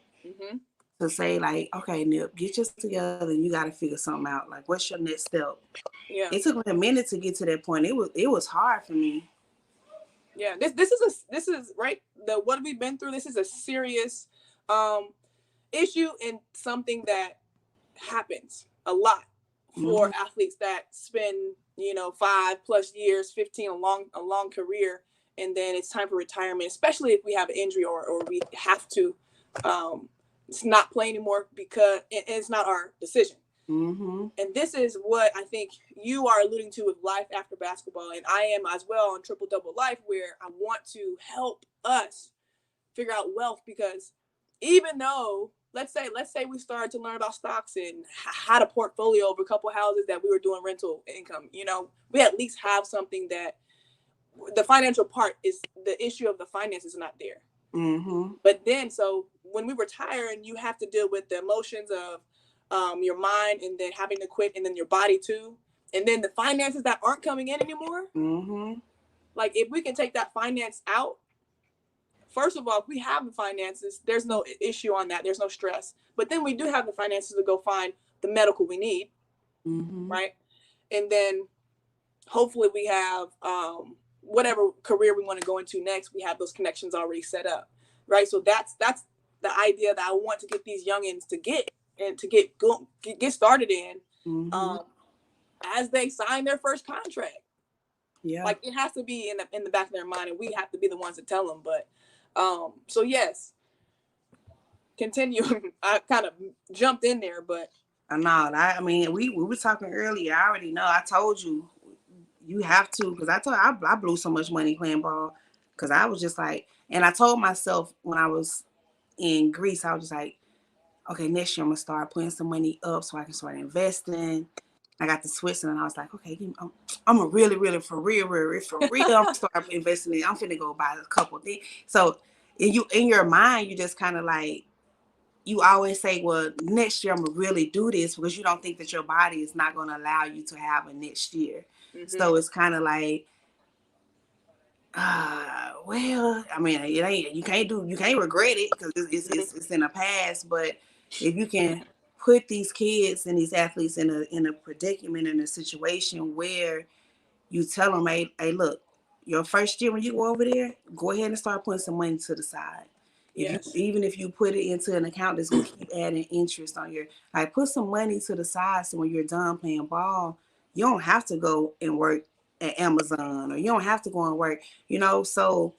To say like, okay, Nip, get yourself together. You got to figure something out. Like, what's your next step? Yeah. It took me a minute to get to that point. It was hard for me. Yeah. This is right. What we've been through. This is a serious issue and something that happens a lot for athletes that spend 5+ years, 15, a long career, and then it's time for retirement, especially if we have an injury or we have to not play anymore because it's not our decision. And this is what I think you are alluding to with life after basketball, and I am as well on Triple Double Life, where I want to help us figure out wealth, because even though let's say we started to learn about stocks and had a portfolio of a couple houses that we were doing rental income, we at least have something that the financial part is the issue of the finances is not there. But then, so when we retire and you have to deal with the emotions of your mind and then having to quit and then your body too, and then the finances that aren't coming in anymore, like if we can take that finance out, first of all, if we have the finances, there's no issue on that. There's no stress. But then we do have the finances to go find the medical we need, right? And then hopefully we have whatever career we want to go into next. We have those connections already set up, right? So that's the idea that I want to get these youngins to get and to get started in as they sign their first contract. Yeah, like it has to be in the back of their mind, and we have to be the ones to tell them. But so yes, continue. I kind of jumped in there, but I mean, we were talking earlier. I already know. I told you have to, because I blew so much money playing ball, because I was just like, and I told myself when I was in Greece, I was just like, okay, next year I'm gonna start putting some money up so I can start investing. I got to Switzerland. I was like, okay, I'm a really for real. I'm gonna start investing. I'm finna go buy a couple things. So in your mind, you just kind of like, you always say, well, next year I'm gonna really do this, because you don't think that your body is not gonna allow you to have a next year. So it's kind of like, well, I mean, it ain't, you can't regret it, because it's in the past. But if you can put these kids and these athletes in a predicament, in a situation where you tell them, hey, look, your first year when you go over there, go ahead and start putting some money to the side. Even if you put it into an account that's gonna keep adding interest on your, like, put some money to the side, so when you're done playing ball, you don't have to go and work at Amazon, or you don't have to go and work, so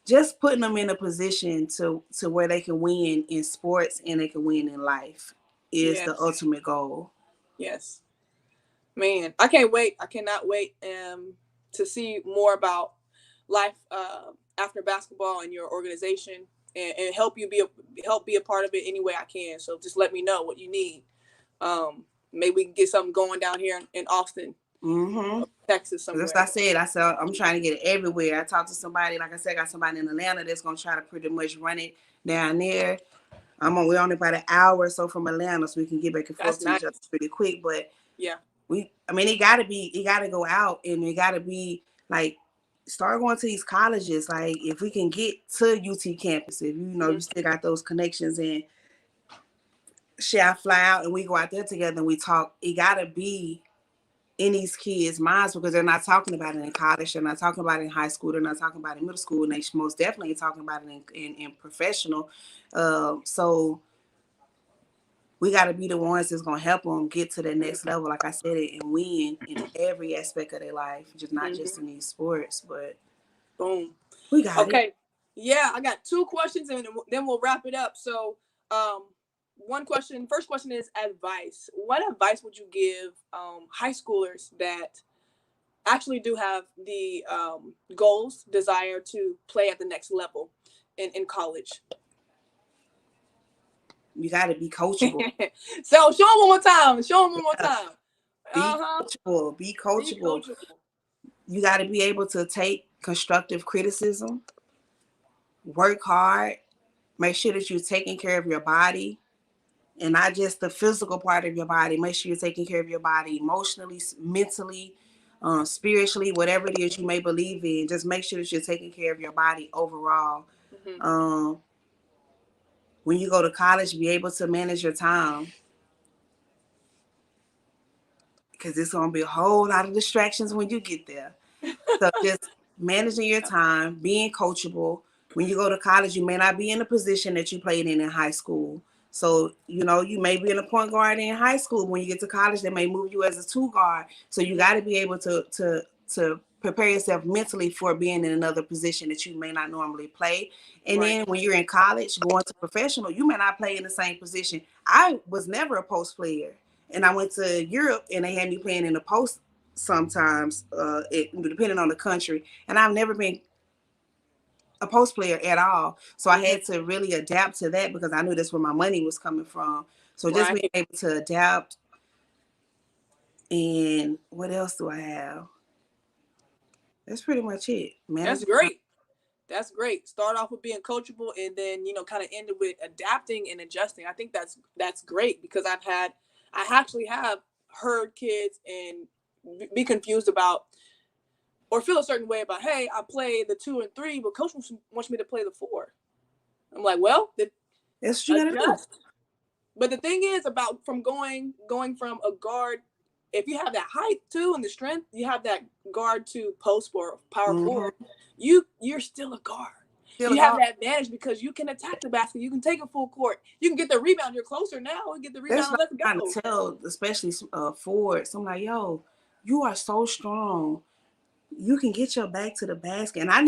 just putting them in a position to where they can win in sports and they can win in life is the ultimate goal. Yes. Man, I can't wait. I cannot wait to see more about life after basketball and your organization, and help be a part of it any way I can. So just let me know what you need. Maybe we can get something going down here in Austin, Texas somewhere. As I said, I'm trying to get it everywhere. I talked to somebody, like I said, I got somebody in Atlanta that's gonna try to pretty much run it down there. We're only about an hour or so from Atlanta, so we can get back and forth to each other pretty quick. But yeah, it gotta go out, and it gotta be like, start going to these colleges. Like, if we can get to UT campus, if you still got those connections, and I fly out and we go out there together and we talk, it gotta be in these kids' minds, because they're not talking about it in college, they're not talking about it in high school, they're not talking about it in middle school, and they most definitely talking about it in professional. So we got to be the ones that's going to help them get to the next level, like I said, and win in every aspect of their life, just not just in these sports, but boom. We got it. Okay. Yeah, I got 2 questions and then we'll wrap it up. So, first question is advice. What advice would you give high schoolers that actually do have the goals, desire to play at the next level in college? You got to be coachable. So show them one more time. Coachable. Be coachable. You got to be able to take constructive criticism, work hard, make sure that you're taking care of your body, and not just the physical part of your body. Make sure you're taking care of your body emotionally, mentally, spiritually, whatever it is you may believe in. Just make sure that you're taking care of your body overall. When you go to college, be able to manage your time, because there's going to be a whole lot of distractions when you get there. So just managing your time, being coachable. When you go to college, you may not be in the position that you played in high school. So, you may be in a point guard in high school. When you get to college, they may move you as a 2 guard. So you got to be able to prepare yourself mentally for being in another position that you may not normally play. And then when you're in college, going to professional, you may not play in the same position. I was never a post player. And I went to Europe and they had me playing in the post sometimes, depending on the country. And I've never been a post player at all. So I had to really adapt to that because I knew that's where my money was coming from. So just being able to adapt. And what else do I have? That's pretty much it. That's great. That's great. Start off with being coachable and then, kind of end it with adapting and adjusting. I think that's great because I actually have heard kids and be confused about or feel a certain way about, hey, I play the 2 and 3, but coach wants me to play the 4. I'm like, well, that's what you gotta do. But the thing is about going from a guard, if you have that height too and the strength, you have that guard to post or power forward, you're still a guard. You have that advantage because you can attack the basket. You can take a full court. You can get the rebound. You're closer now. You get the rebound. Let's go. I'm trying to tell, especially forwards. I'm like, yo, you are so strong. You can get your back to the basket. And I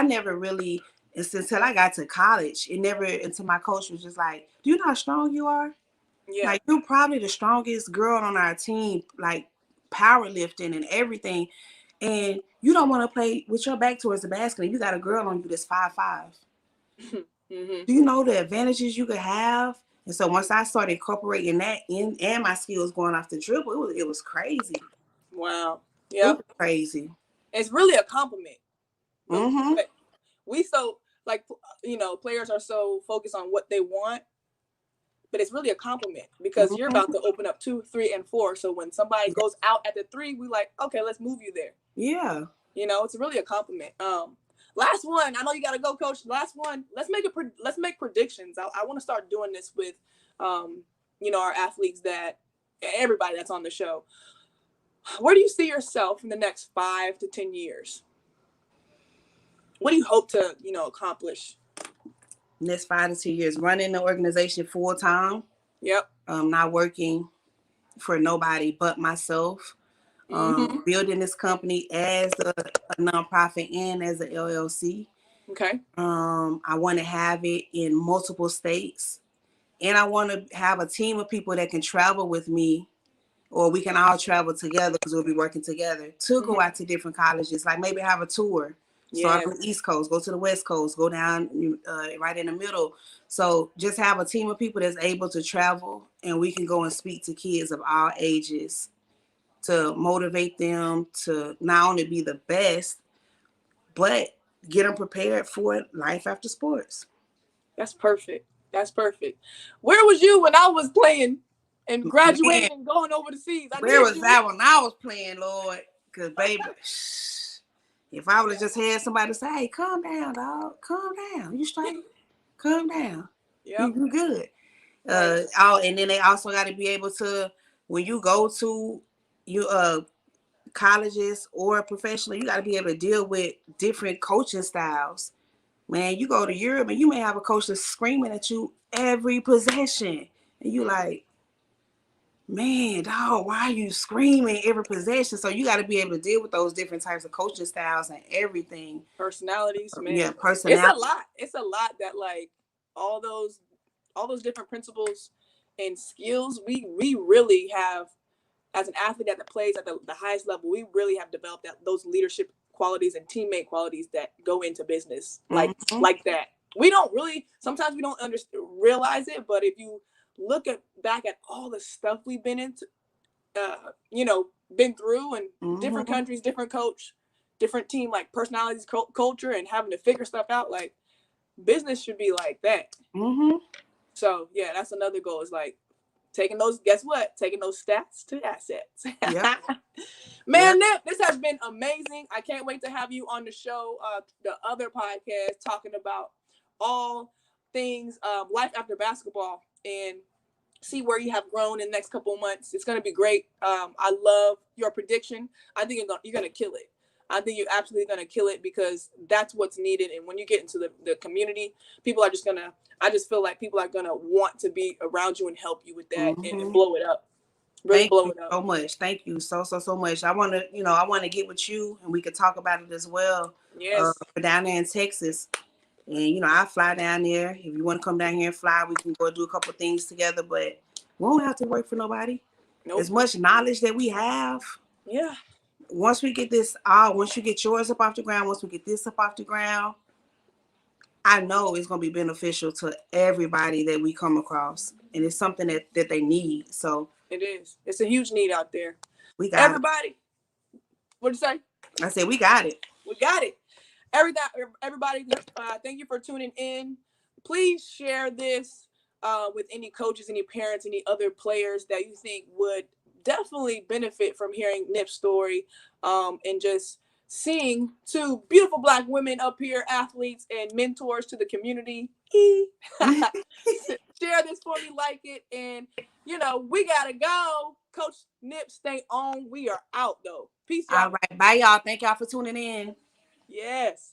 never really, until I got to college, until my coach was just like, do you know how strong you are? Yeah. Like, you're probably the strongest girl on our team, like powerlifting and everything. And you don't want to play with your back towards the basket and you got a girl on you that's 5'5". Do you know the advantages you could have? And so once I started incorporating that in and my skills going off the dribble, it was crazy. Wow. Yeah. Crazy. It's really a compliment. We players are so focused on what they want, but it's really a compliment because you're about to open up 2, 3, and 4. So when somebody goes out at the 3, we like, okay, let's move you there. Yeah. It's really a compliment. Last one. I know you got to go, Coach. Last one. Let's make predictions. I want to start doing this with, our athletes everybody that's on the show. Where do you see yourself in the next 5 to 10 years? What do you hope to, accomplish? Next 5 to 10 years, running the organization full time. Yep. Not working for nobody but myself. Building this company as a nonprofit and as an LLC. Okay. I want to have it in multiple states, and I want to have a team of people that can travel with me, or we can all travel together because we'll be working together to go out to different colleges. Like maybe have a tour. Start on the East Coast, go to the West Coast, go down right in the middle. So just have a team of people that's able to travel, and we can go and speak to kids of all ages to motivate them to not only be the best, but get them prepared for life after sports. That's perfect. Where was you when I was playing and graduating and going overseas? Where was I when I was playing, Lord? Because, baby... If I would have just had somebody say, hey, calm down, dog. Calm down. You straight? Calm down. Yeah. You good. And then they also got to be able to, when you go to your colleges or professionally, you got to be able to deal with different coaching styles. Man, you go to Europe and you may have a coach that's screaming at you every possession. And you like, man, dog, why are you screaming every possession? So you got to be able to deal with those different types of coaching styles and everything. Personalities, man. Yeah, It's a personality. lot. It's a lot that like all those different principles and skills we really have as an athlete that plays at the highest level. We really have developed those leadership qualities and teammate qualities that go into business like that. We don't really sometimes we don't realize it, but if you look back at all the stuff we've been into, been through, and different countries, different coach, different team, like personalities, culture, and having to figure stuff out. Like business should be like that. So yeah, that's another goal. Is like taking those. Guess what? Taking those stats to assets. Yep. Man, Nip, this has been amazing. I can't wait to have you on the show, the other podcast, talking about all things life after basketball and see where you have grown in the next couple of months. It's going to be great. I love your prediction. I think you're going to kill it. I think you're absolutely going to kill it because that's what's needed. And when you get into the community, people are just going to, I just feel like people are going to want to be around you and help you with that and blow it up. Really Thank blow you it up. so much. Thank you so much. I want to get with you and we could talk about it as well. Yes. Down there in Texas. And, I fly down there. If you want to come down here and fly, we can go do a couple things together. But we don't have to work for nobody. Nope. As much knowledge that we have. Yeah. Once we get once you get yours up off the ground, once we get this up off the ground, I know it's going to be beneficial to everybody that we come across. And it's something that they need. So it is. It's a huge need out there. We got everybody. What'd you say? I said we got it. We got it. Everybody, thank you for tuning in. Please share this with any coaches, any parents, any other players that you think would definitely benefit from hearing Nip's story and just seeing two beautiful Black women up here, athletes and mentors to the community. Share this for me, like it, and we gotta go. Coach Nip, stay on. We are out though. Peace, y'all. All right, bye, y'all. Thank y'all for tuning in. Yes.